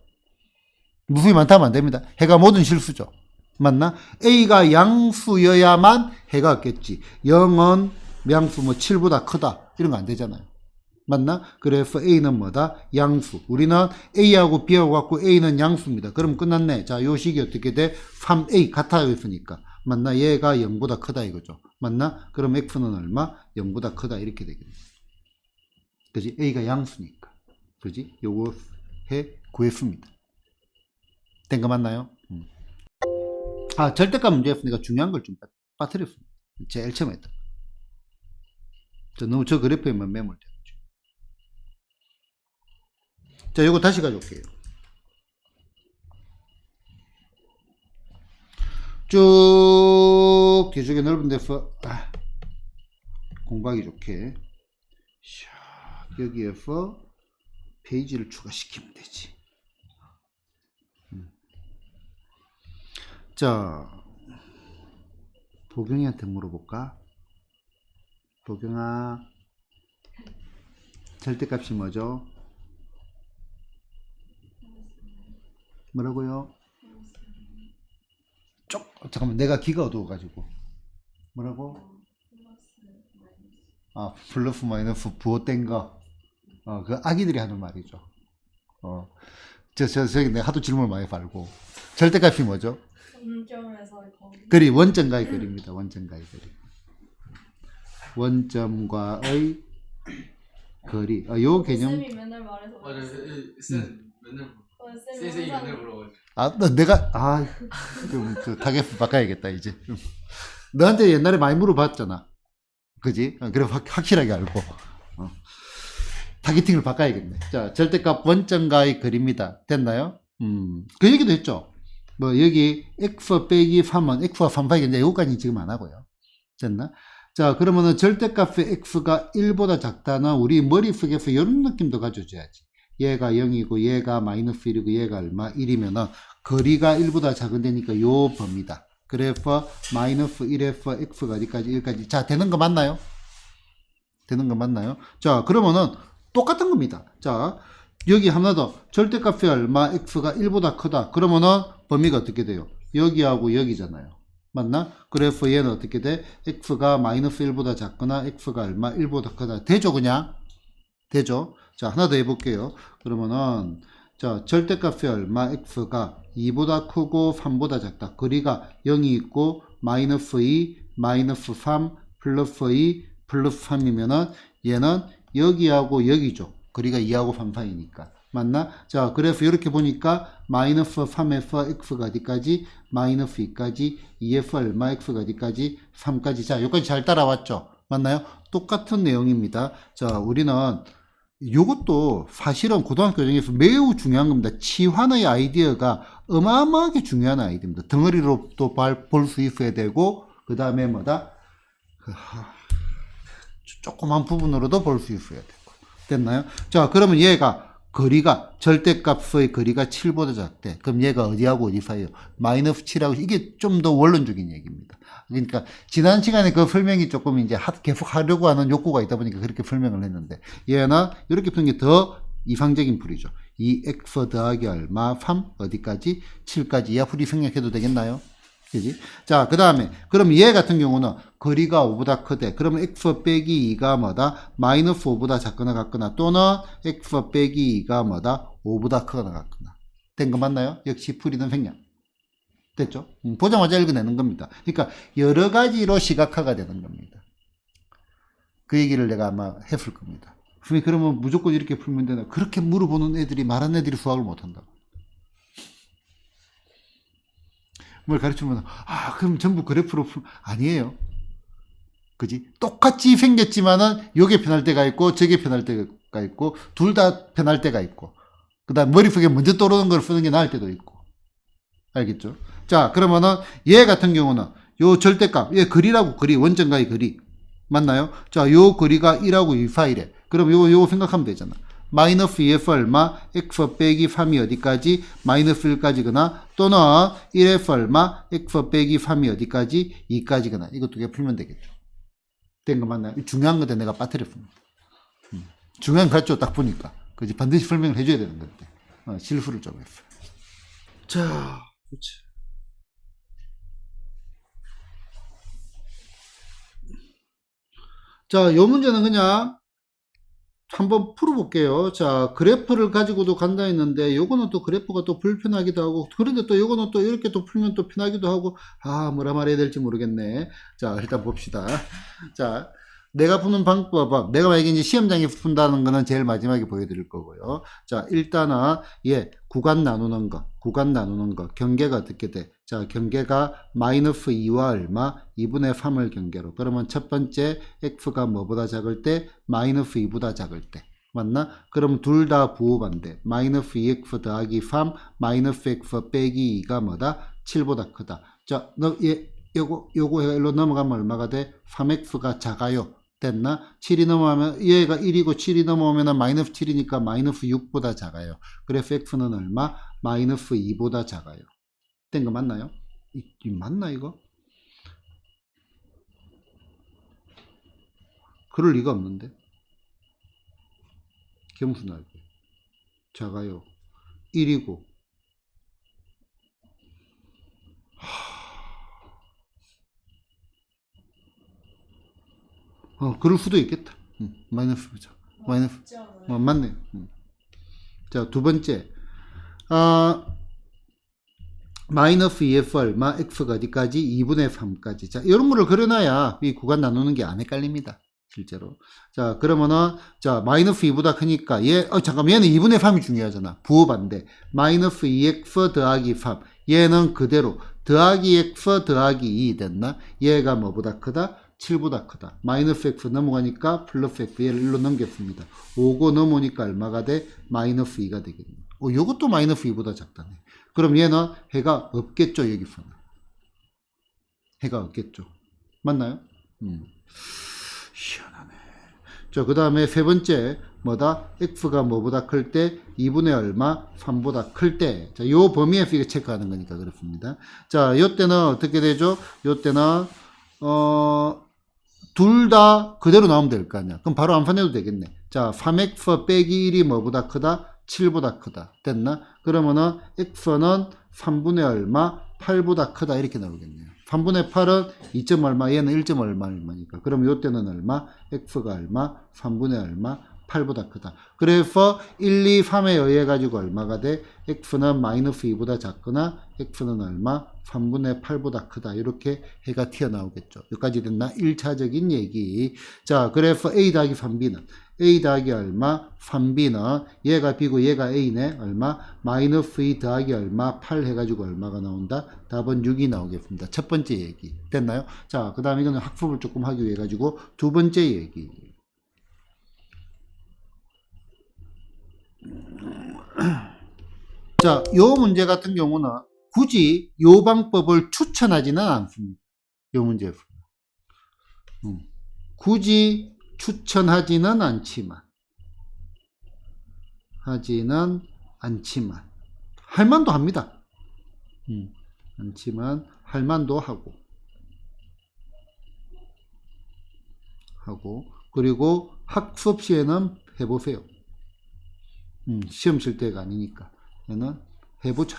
무수히 많다면 안 됩니다. 해가 모든 실수죠. 맞나? A가 양수여야만 해가 없겠지. 0은 양수 뭐 7보다 크다. 이런 거 안 되잖아요. 맞나? 그래서 A는 뭐다? 양수. 우리는 A하고 B하고 같고 A는 양수입니다. 그럼 끝났네. 자, 요 식이 어떻게 돼? 3A 같아요 했으니까. 맞나? 얘가 0보다 크다 이거죠. 맞나? 그럼 X는 얼마? 0보다 크다 이렇게 되겠네. 그지? A가 양수니까. 그지? 요거 해 구했습니다. 된 거 맞나요? 아, 절대값 문제였으니까 중요한 걸 좀 빠뜨렸습니다. 제일 처음에 했던. 너무 저 그래프에만 매몰돼가지고. 자, 요거 다시 가져올게요. 쭉 뒤쪽에 넓은 데서 공부하기 좋게 여기에서 페이지를 추가시키면 되지. 자, 보경이한테 물어볼까? 보경아, 절대값이 뭐죠? 뭐라고요? 잠깐만, 내가 귀가 어두워가지고. 뭐라고? 아, 플러스 마이너스 부호된 거. 그 아기들이 하는 말이죠. 저기 내가 하도 질문을 많이 받고. 절대값이 뭐죠?
원점에서 거기.
그리, 원점과의 거리입니다. 원점과의 거리. 원점과의 거리. 요 개념.
쌤이 맨날 말해서.
맞아요. 쌤 맨날 쌤이 맨날 물어가지고.
내가, 좀, 타겟 바꿔야겠다, 이제. 너한테 옛날에 많이 물어봤잖아. 그지? 그래, 확실하게 알고. 타겟팅을 바꿔야겠네. 자, 절대값 원점과의 거리입니다. 됐나요? 그 얘기도 했죠. 뭐, 여기, x 빼기 3은, x와 3 파이인데, 요거까지 지금 안 하고요. 됐나? 자, 그러면은 절대값의 x가 1보다 작다는 우리 머릿속에서 이런 느낌도 가져줘야지. 얘가 0이고, 얘가 마이너스 1이고, 얘가 얼마? 1이면은, 거리가 1보다 작은 데니까 요 범위다. 그래서 마이너스 1에서 x가 어디까지? 1까지. 자, 되는 거 맞나요? 되는 거 맞나요? 자, 그러면은 똑같은 겁니다. 자, 여기 하나 더. 절대값이 얼마? x가 1보다 크다. 그러면은 범위가 어떻게 돼요? 여기하고 여기잖아요. 맞나? 그래프 얘는 어떻게 돼? x가 마이너스 1보다 작거나 x가 얼마? 1보다 크다. 되죠, 그냥? 되죠? 자, 하나 더 해볼게요. 그러면은, 자, 절대값이 얼마? x가 2보다 크고 3보다 작다. 거리가 0이 있고, 마이너스 2, 마이너스 3, 플러스 2, 플러스 3이면은, 얘는 여기하고 여기죠. 거리가 2하고 3 사이니까. 맞나? 자, 그래서 이렇게 보니까 마이너스 3에서 x가 어디까지? 마이너스 2까지, 2에서 얼마? x가 어디까지? 3까지. 자, 여기까지 잘 따라왔죠? 맞나요? 똑같은 내용입니다. 자, 우리는 이것도 사실은 고등학교 과정에서 매우 중요한 겁니다. 치환의 아이디어가 어마어마하게 중요한 아이디어입니다. 덩어리로 또 볼 수 있어야 되고, 그 다음에 뭐다? 조그만 부분으로도 볼 수 있어야 되고. 됐나요? 자, 그러면 얘가 거리가 절대값의 거리가 7보다 작대. 그럼 얘가 어디하고 어디 사이요? 마이너스 7하고 이게 좀 더 원론적인 얘기입니다. 그러니까 지난 시간에 그 설명이 조금 이제 계속 하려고 하는 욕구가 있다 보니까 그렇게 설명을 했는데 얘는 이렇게 푸는 게 더 이상적인 풀이죠. 2x 더하기 얼마 3 어디까지 7까지 이 풀이 생략해도 되겠나요? 그지? 자, 그 다음에, 그럼 얘 같은 경우는 거리가 5보다 크대. 그러면 x 빼기 2가 뭐다? 마이너스 5보다 작거나 같거나 또는 x 빼기 2가 뭐다? 5보다 크거나 같거나. 된 거 맞나요? 역시 풀이는 생략. 됐죠? 보자마자 읽어내는 겁니다. 그러니까 여러 가지로 시각화가 되는 겁니다. 그 얘기를 내가 아마 했을 겁니다. 그러면 무조건 이렇게 풀면 되나? 그렇게 물어보는 애들이, 말하는 애들이 수학을 못한다고. 뭘 가르치면, 그럼 전부 그래프로 아니에요. 그지? 똑같이 생겼지만은, 요게 편할 때가 있고, 저게 편할 때가 있고, 둘 다 편할 때가 있고, 그 다음 머릿속에 먼저 떠오르는 걸 쓰는 게 나을 때도 있고. 알겠죠? 자, 그러면은, 얘 같은 경우는, 요 절대값, 얘 거리라고, 거리, 원점과의 거리. 맞나요? 자, 요 거리가 1하고 2 사이래. 그럼 요거 생각하면 되잖아. 마이너스 2에서 얼마? x 빼기 3이 어디까지? 마이너스 1까지거나 또는 1에서 얼마? x 빼기 3이 어디까지? 2까지거나 이거 두 개 풀면 되겠죠. 된 거 맞나요? 중요한 건데 내가 빠뜨렸습니다. 중요한 거 같죠? 딱 보니까. 그지? 반드시 설명을 해줘야 되는 건데 실수를 좀 했어요. 자, 그렇지. 자, 요 문제는 그냥 한번 풀어볼게요. 자, 그래프를 가지고도 간다 했는데, 요거는 또 그래프가 또 불편하기도 하고, 그런데 또 요거는 또 이렇게 또 풀면 또 편하기도 하고, 뭐라 말해야 될지 모르겠네. 자, 일단 봅시다. 자, 내가 푸는 방법, 내가 만약에 이제 시험장에 푼다는 거는 제일 마지막에 보여드릴 거고요. 자, 일단은, 구간 나누는 거, 경계가 어떻게 돼? 자, 경계가 마이너스 2와 얼마? 2분의 3을 경계로. 그러면 첫 번째, x가 뭐보다 작을 때? 마이너스 2보다 작을 때. 맞나? 그럼 둘 다 부호반대. 마이너스 2x 더하기 3, 마이너스 x 빼기 2가 뭐다? 7보다 크다. 자, 요거 일로 넘어가면 얼마가 돼? 3x가 작아요. 됐나? 7이 넘어가면, 얘가 1이고 7이 넘어오면 마이너스 7이니까 마이너스 6보다 작아요. 그래서 x는 얼마? 마이너스 2보다 작아요. 된 거 맞나요? 맞나, 이거? 그럴 리가 없는데. 겸손하게. 작아요. 1이고. 그럴 수도 있겠다. 마이너스, 그죠? 마이너스. 맞네. 자, 두 번째. 마이너스 2에서 얼마? x가 어디까지? 2분의 3까지. 자, 이런 거를 그려놔야 이 구간 나누는 게 안 헷갈립니다. 실제로. 자, 그러면은, 자, 마이너스 2보다 크니까, 잠깐만, 얘는 2분의 3이 중요하잖아. 부호 반대. 마이너스 2x 더하기 3. 얘는 그대로. 더하기 x 더하기 2 됐나? 얘가 뭐보다 크다? 7보다 크다. 마이너스 x 넘어가니까 플러스 x. 얘를 1로 넘겼습니다. 5고 넘어오니까 얼마가 돼? 마이너스 2가 되겠네. 요것도 마이너스 2보다 작다네. 그럼 얘는 해가 없겠죠, 여기서는. 해가 없겠죠. 맞나요? 희한하네. 자, 그 다음에 세 번째, 뭐다? x가 뭐보다 클 때? 2분의 얼마? 3보다 클 때. 자, 요 범위에서 이거 체크하는 거니까 그렇습니다. 자, 요 때는 어떻게 되죠? 요 때는, 둘 다 그대로 나오면 될 거 아니야. 그럼 바로 암산해도 되겠네. 자, 3x 빼기 1이 뭐보다 크다? 7보다 크다. 됐나? 그러면은 x는 3분의 얼마? 8보다 크다. 이렇게 나오겠네요. 3분의 8은 2점 얼마? 얘는 1점 얼마니까. 그럼 요때는 얼마? x가 얼마? 3분의 얼마? 8보다 크다. 그래서 1, 2, 3에 의해 가지고 얼마가 돼? x는 마이너스 2보다 작거나 x는 얼마? 3분의 8보다 크다. 이렇게 해가 튀어나오겠죠. 여기까지 됐나? 1차적인 얘기. 자, 그래서 a 더하기 3b는 a 더하기 얼마? 3b는 얘가 b고 얘가 a네. 얼마? 마이너스 2 더하기 얼마? 8 해가지고 얼마가 나온다? 답은 6이 나오겠습니다. 첫 번째 얘기. 됐나요? 자, 그 다음에 이거는 학습을 조금 하기 위해 가지고 두 번째 얘기. 자, 요 문제 같은 경우는 굳이 요 방법을 추천하지는 않습니다. 요 문제. 굳이 추천하지는 않지만 할만도 합니다. 않지만 할만도 하고 그리고 학습 시에는 해보세요. 시험 칠 때가 아니니까 얘는 해보자.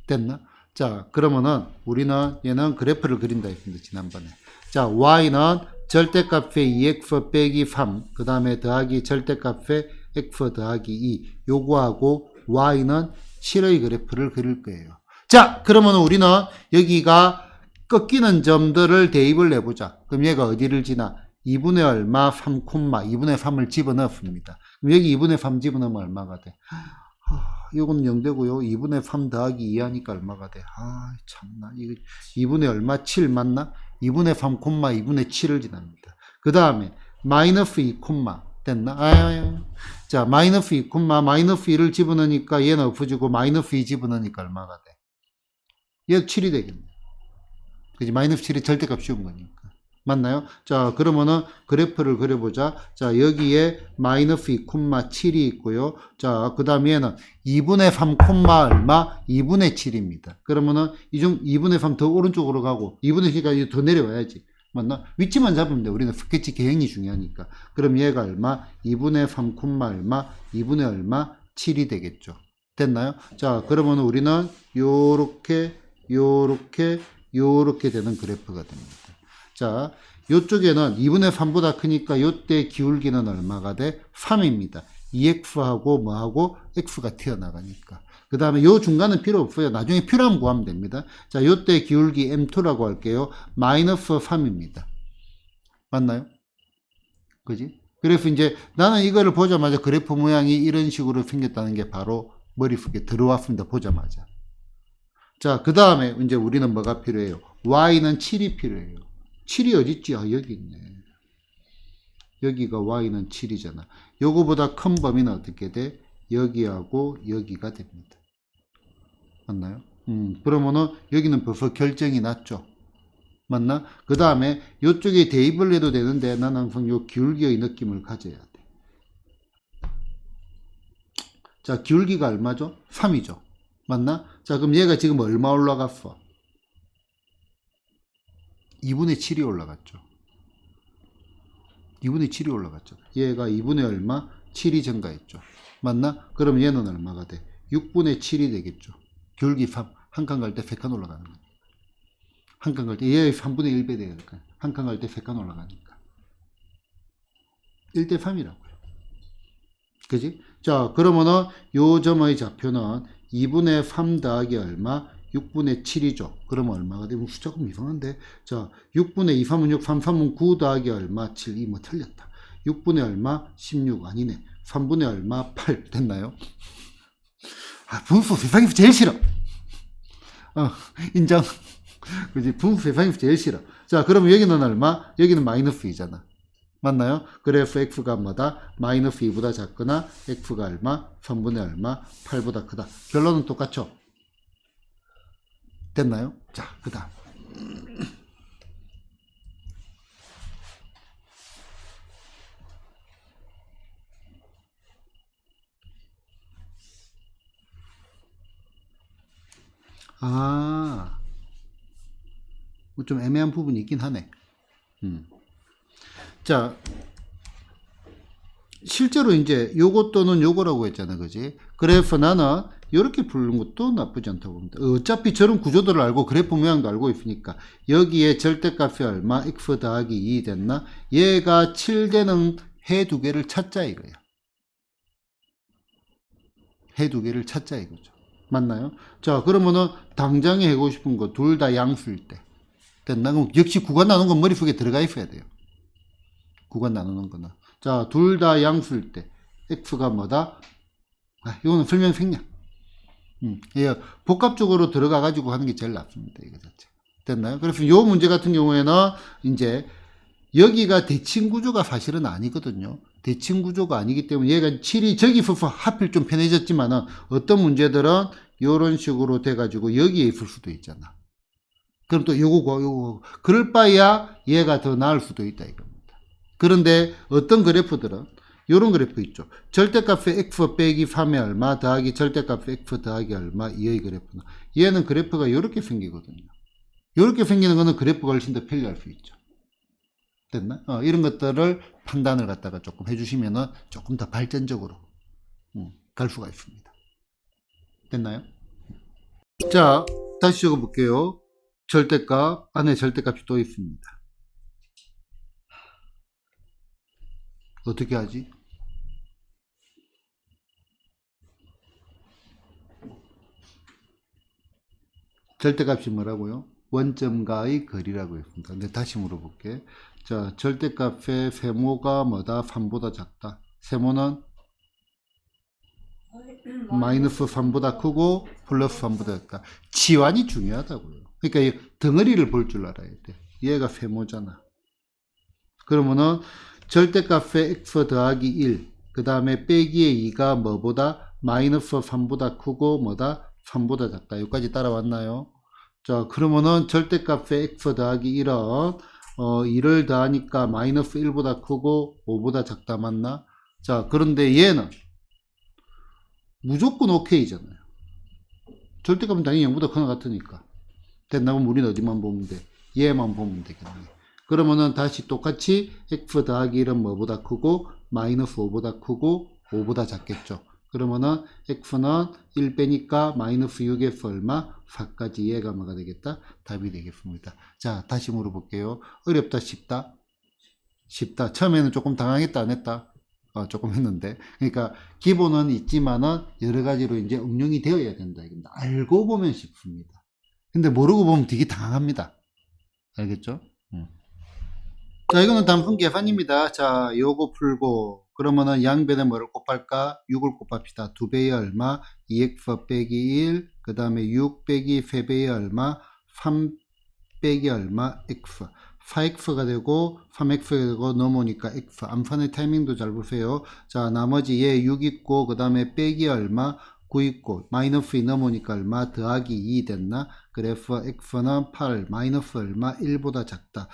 됐나? 자, 그러면은 우리는 얘는 그래프를 그린다 했습니다. 지난번에. 자, y는 절대값의 2x 빼기 3, 그 다음에 더하기 절대값의 x 더하기 2, 요거하고 y는 7의 그래프를 그릴 거예요. 자, 그러면 우리는 여기가 꺾이는 점들을 대입을 해보자. 그럼 얘가 어디를 지나? 2분의 얼마? 3, 2분의 3을 집어넣습니다. 그럼 여기 2분의 3 집어넣으면 얼마가 돼? 이건 0되고요. 2분의 3 더하기 2 하니까 얼마가 돼? 참나. 이거 2분의 얼마? 7 맞나? 2분의 3, 2분의 7을 지납니다. 그 다음에 마이너스 2, 됐나? 자, 마이너스 2, 마이너스 2를 집어넣으니까 얘는 없어지고 마이너스 2 집어넣으니까 얼마가 돼? 얘 7이 되겠네. 그지? 마이너스 7이 절대값 씌운 거니까. 맞나요? 자, 그러면은 그래프를 그려보자. 자, 여기에 마이너스 2, 7이 있고요. 자, 그 다음에는 2분의 3, 얼마? 2분의 7입니다. 그러면은 이중 2분의 3 더 오른쪽으로 가고 2분의 7까지 더 내려와야지. 맞나? 위치만 잡으면 돼. 우리는 스케치 개형이 중요하니까. 그럼 얘가 얼마? 2분의 3, 얼마? 2분의 얼마? 7이 되겠죠. 됐나요? 자, 그러면 우리는 요렇게 되는 그래프가 됩니다. 자, 요쪽에는 2분의 3보다 크니까 요때 기울기는 얼마가 돼? 3입니다. 2x하고 뭐하고? x가 튀어나가니까. 그 다음에 요 중간은 필요 없어요. 나중에 필요하면 구하면 됩니다. 자, 요때 기울기 m2라고 할게요. 마이너스 3입니다. 맞나요? 그지? 그래서 이제 나는 이거를 보자마자 그래프 모양이 이런 식으로 생겼다는 게 바로 머릿속에 들어왔습니다. 보자마자. 자, 그 다음에 이제 우리는 뭐가 필요해요? y는 7이 필요해요. 7이 어딨지? 여기 있네. 여기가 y는 7이잖아. 요거보다 큰 범위는 어떻게 돼? 여기하고 여기가 됩니다. 맞나요? 그러면은 여기는 벌써 결정이 났죠. 맞나? 그 다음에 요쪽에 대입을 해도 되는데 나는 항상 요 기울기의 느낌을 가져야 돼. 자, 기울기가 얼마죠? 3이죠. 맞나? 자, 그럼 얘가 지금 얼마 올라갔어? 2분의 7이 올라갔죠. 2분의 7이 올라갔죠. 얘가 2분의 얼마? 7이 증가했죠. 맞나? 그럼 얘는 얼마가 돼? 6분의 7이 되겠죠. 기울기 3. 한 칸 갈 때 3칸 올라가는 거야. 한 칸 갈 때 얘의 3분의 1배 돼야 될까요? 한 칸 갈 때 3칸 올라가니까. 1대 3이라고요. 그지? 자, 그러면은 요 점의 좌표는 2분의 3 더하기 얼마? 6분의 7이죠. 그러면 얼마가 되면 숫자가 이상한데. 자, 6분의 2, 3은 6, 3, 3은 9 더하기 얼마? 7, 2, 뭐 틀렸다. 6분의 얼마? 16 아니네. 3분의 얼마? 8 됐나요? 분수 세상에서 제일 싫어. 인정. 그지? 분수 세상에서 제일 싫어. 자, 그러면 여기는 얼마? 여기는 마이너스 2잖아. 맞나요? 그래서 x가 뭐다? 마이너스 2보다 작거나 x가 얼마? 3분의 얼마? 8보다 크다. 결론은 똑같죠? 됐나요? 자, 그 다음. 좀 애매한 부분이 있긴 하네. 자, 실제로 이제 요거 또는 요거라고 했잖아. 그지? 그래프 나는 이렇게 부르는 것도 나쁘지 않다고 봅니다. 어차피 저런 구조들을 알고 그래프 모양도 알고 있으니까 여기에 절대값이 얼마? x 더하기 2 됐나? 얘가 7 되는 해 두 개를 찾자 이거야. 해 두 개를 찾자 이거죠. 맞나요? 자, 그러면은 당장 해고 싶은 거 둘 다 양수일 때 됐나? 그럼 역시 구간 나누는 건 머릿속에 들어가 있어야 돼요. 구간 나누는 거는. 자, 둘 다 양수일 때 x가 뭐다? 이거는 설명 생략. 예, 복합적으로 들어가 가지고 하는 게 제일 낫습니다. 이거 자체. 됐나요? 그래서 요 문제 같은 경우에는 이제 여기가 대칭 구조가 사실은 아니거든요. 대칭 구조가 아니기 때문에 얘가 7이 저기 있어서 하필 좀 편해졌지만은 어떤 문제들은 요런 식으로 돼 가지고 여기에 있을 수도 있잖아. 그럼 또 요거 그럴 바에야 얘가 더 나을 수도 있다 이겁니다. 그런데 어떤 그래프들은 요런 그래프 있죠. 절대값의 x 빼기 3의 얼마 더하기 절대값의 x 더하기 얼마 이의 그래프는 얘는 그래프가 요렇게 생기거든요. 요렇게 생기는 거는 그래프가 훨씬 더 편리할 수 있죠. 됐나? 이런 것들을 판단을 갖다가 조금 해주시면은 조금 더 발전적으로 갈 수가 있습니다. 됐나요? 자, 다시 적어볼게요. 절대값, 안에 절대값이 또 있습니다. 어떻게 하지? 절대값이 뭐라고요? 원점과의 거리라고 했습니다. 근데 다시 물어볼게. 자, 절대값의 세모가 뭐다? 3보다 작다. 세모는 마이너스 3보다 크고 플러스 3보다 작다. 치환이 중요하다고요. 그러니까 이 덩어리를 볼 줄 알아야 돼. 얘가 세모잖아. 그러면은 절대값의 x 더하기 1, 그 다음에 빼기의 2가 뭐보다? 마이너스 3보다 크고 뭐다? 3보다 작다. 여기까지 따라왔나요? 자, 그러면은 절대값의 x 더하기 1은 2를 더하니까 마이너스 1보다 크고 5보다 작다 맞나? 자, 그런데 얘는 무조건 OK잖아요. 절대값은 당연히 0보다 크나 같으니까. 됐나? 그럼 우리는 어디만 보면 돼? 얘만 보면 되겠네. 그러면은 다시 똑같이 x 더하기 1은 뭐보다 크고 마이너스 5보다 크고 5보다 작겠죠. 그러면은 x는 1 빼니까 마이너스 6에서 얼마? 4까지 얘가 뭐가 되겠다? 답이 되겠습니다. 자, 다시 물어볼게요. 어렵다, 쉽다? 쉽다. 처음에는 조금 당황했다, 안 했다? 조금 했는데. 그러니까 기본은 있지만은 여러 가지로 이제 응용이 되어야 된다. 이겁니다. 알고 보면 쉽습니다. 근데 모르고 보면 되게 당황합니다. 알겠죠? 자, 이거는 단순 계산입니다. 자, 요거 풀고, 그러면은 양변에 뭐를 곱할까? 6을 곱합시다. 2배의 얼마? 2x 빼기 1, 그 다음에 6 빼기 3배의 얼마? 3 빼기 얼마? x. 4x가 되고, 3x가 되고, 넘어오니까 x. 암산의 타이밍도 잘 보세요. 자, 나머지 얘 6 있고, 그 다음에 빼기 얼마? 9 있고, 마이너스 2 넘어오니까 얼마? 더하기 2 됐나? 그래서 x는 8, 마이너스 얼마? 1보다 작다.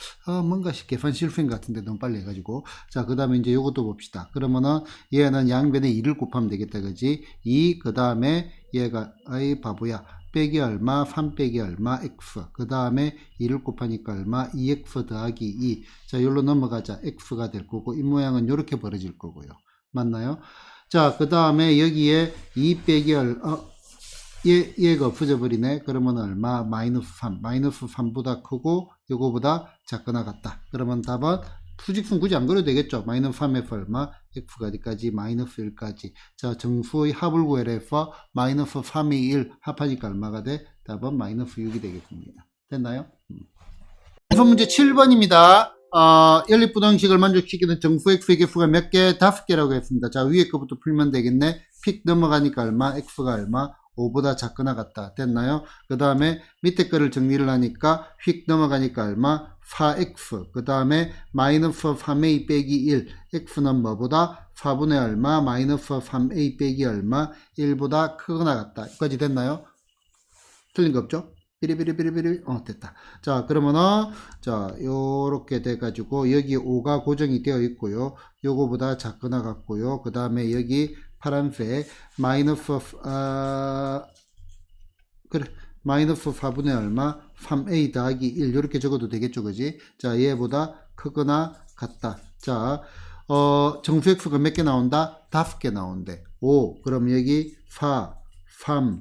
뭔가 계산 실수인 것 같은데 너무 빨리 해가지고. 자, 그 다음에 이제 요것도 봅시다. 그러면은 얘는 양변에 2를 곱하면 되겠다. 그지? 2, 그 다음에 얘가, 아이, 바보야. 빼기 얼마? 3 빼기 얼마? x. 그 다음에 2를 곱하니까 얼마? 2x 더하기 2. 자, 여기로 넘어가자. x가 될 거고, 이 모양은 이렇게 벌어질 거고요. 맞나요? 자, 그 다음에 여기에 2 빼기 얘가 없어져 버리네. 그러면 얼마? 마이너스 3. 마이너스 3보다 크고 요거보다 작거나 같다. 그러면 답은 수직순 굳이 안 그려도 되겠죠. 마이너스 3에서 얼마? x가 어디까지? 마이너스 1까지. 자, 정수의 합을 구해서 마이너스 3이 1 합하니까 얼마가 돼? 답은 마이너스 6이 되겠습니다. 됐나요? 그래서 문제 7번입니다. 연립부등식을 만족시키는 정수 x의 개수가 몇 개? 5개라고 했습니다. 자, 위에 거부터 풀면 되겠네. 픽 넘어가니까 얼마? x가 얼마? 5보다 작거나 같다. 됐나요? 그 다음에 밑에 거를 정리를 하니까 휙 넘어가니까 얼마? 4x. 그 다음에 마이너스 3a 빼기 1. x는 뭐보다? 4분의 얼마? 마이너스 3a 빼기 얼마? 1보다 크거나 같다. 여기까지 됐나요? 틀린 거 없죠? 비리비리비리비리. 됐다. 자, 그러면은, 자, 요렇게 돼가지고, 여기 5가 고정이 되어 있고요. 요거보다 작거나 같고요. 그 다음에 여기 파란색, 마이너스, 그래. 마이너스 4분의 얼마? 3a 더하기 1. 요렇게 적어도 되겠죠. 그지? 자, 얘보다 크거나 같다. 자, 정수 x가 몇 개 나온다? 5개 나온대. 5. 그럼 여기 4, 3,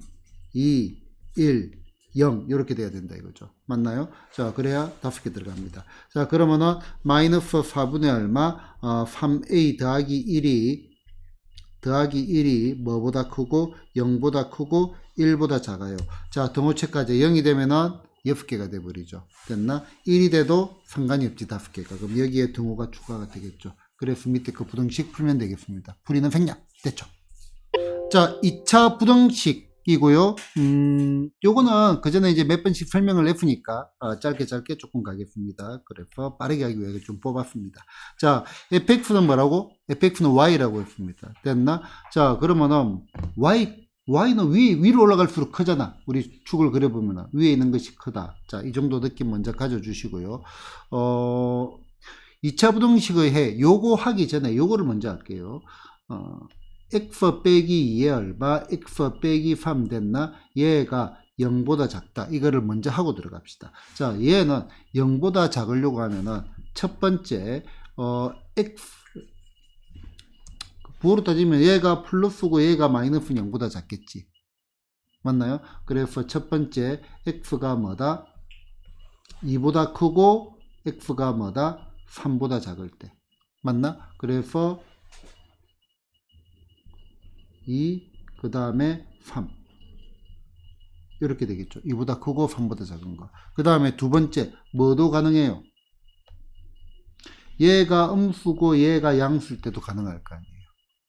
2, 1, 0 이렇게 돼야 된다 이거죠. 맞나요? 자, 그래야 5개 들어갑니다. 자, 그러면은 마이너스 4분의 얼마? 3a 더하기 1이 뭐보다 크고 0보다 크고 1보다 작아요. 자, 등호체까지 0이 되면은 6개가 돼버리죠. 됐나? 1이 돼도 상관이 없지 5개가. 그럼 여기에 등호가 추가가 되겠죠. 그래서 밑에 그 부등식 풀면 되겠습니다. 풀이는 생략 됐죠. 자, 2차 부등식이고요. 요거는 그 전에 이제 몇 번씩 설명을 했으니까 짧게 조금 가겠습니다. 그래서 빠르게 하기 위해 좀 뽑았습니다. 자, fx는 뭐라고? fx는 y라고 했습니다. 됐나? 자, 그러면은 y는 위로 올라갈수록 크잖아. 우리 축을 그려보면 위에 있는 것이 크다. 자, 이 정도 느낌 먼저 가져주시고요. 2차 부등식의 해, 요거 하기 전에 요거를 먼저 할게요. x 빼기 2의 얼마, x 빼기 3 됐나? 얘가 0보다 작다. 이거를 먼저 하고 들어갑시다. 자, 얘는 0보다 작으려고 하면은 첫 번째, x, 부호로 따지면 얘가 플러스고 얘가 마이너스 0보다 작겠지. 맞나요? 그래서 첫 번째, x가 뭐다? 2보다 크고, x가 뭐다? 3보다 작을 때. 맞나? 그래서 2, 그 다음에 3. 이렇게 되겠죠. 2보다 크고 3보다 작은 거. 그 다음에 두 번째, 뭐도 가능해요? 얘가 음수고 얘가 양수일 때도 가능할 거 아니에요.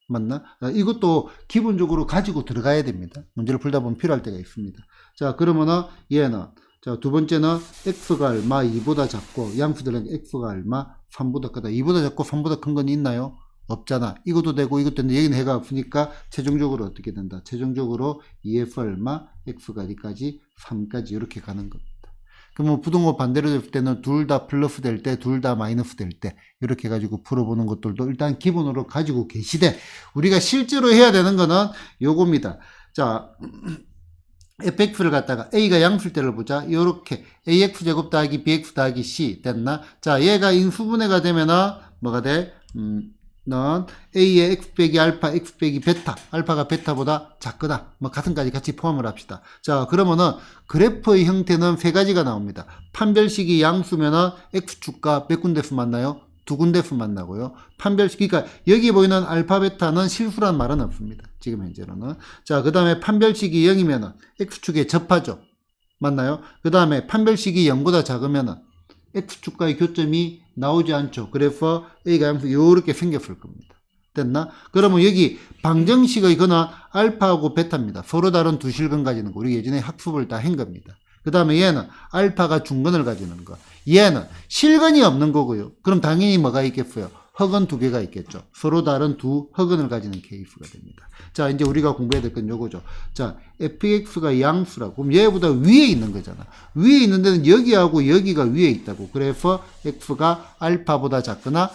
맞나? 이것도 기본적으로 가지고 들어가야 됩니다. 문제를 풀다 보면 필요할 때가 있습니다. 자, 그러면은 얘는, 자, 두 번째는 x가 얼마, 2보다 작고, 양수들은 x가 얼마, 3보다 크다. 2보다 작고 3보다 큰 건 있나요? 없잖아. 이것도 되고 이것도 되는데 여기는 해가 없으니까 최종적으로 어떻게 된다? 최종적으로 2f 얼마, x가 어디까지? 3까지 이렇게 가는 겁니다. 그러면 부등호 반대로 될 때는 둘 다 플러스 될 때, 둘 다 마이너스 될 때 이렇게 가지고 풀어보는 것들도 일단 기본으로 가지고 계시되 우리가 실제로 해야 되는 거는 요겁니다. 자, fx를 갖다가 a가 양수일 때를 보자. 요렇게 ax제곱 더하기 bx 더하기 c 됐나? 자, 얘가 인수분해가 되면은 뭐가 돼? 는 a의 x 빼기 알파, x 빼기 베타, 알파가 베타보다 작거다. 뭐 같은까지 같이 포함을 합시다. 자, 그러면은 그래프의 형태는 세 가지가 나옵니다. 판별식이 양수면은 x축과 몇 군데수 만나요? 두 군데수 만나고요. 판별식, 그러니까 여기 보이는 알파, 베타는 실수란 말은 없습니다. 지금 현재로는. 자, 그 다음에 판별식이 0이면은 x축에 접하죠. 맞나요? 그 다음에 판별식이 0보다 작으면은 x축과의 교점이 나오지 않죠. 그래서 a가 양수 이렇게 생겼을 겁니다. 됐나? 그러면 여기 방정식의 근은 알파하고 베타입니다. 서로 다른 두 실근 가지는 거. 우리 예전에 학습을 다 한 겁니다. 그 다음에 얘는 알파가 중근을 가지는 거. 얘는 실근이 없는 거고요. 그럼 당연히 뭐가 있겠어요? 흑은 두 개가 있겠죠. 서로 다른 두 흑은을 가지는 케이스가 됩니다. 자, 이제 우리가 공부해야 될 건 요거죠. 자, fx가 양수라고. 그럼 얘보다 위에 있는 거잖아. 위에 있는 데는 여기하고 여기가 위에 있다고. 그래서 x가 알파보다 작거나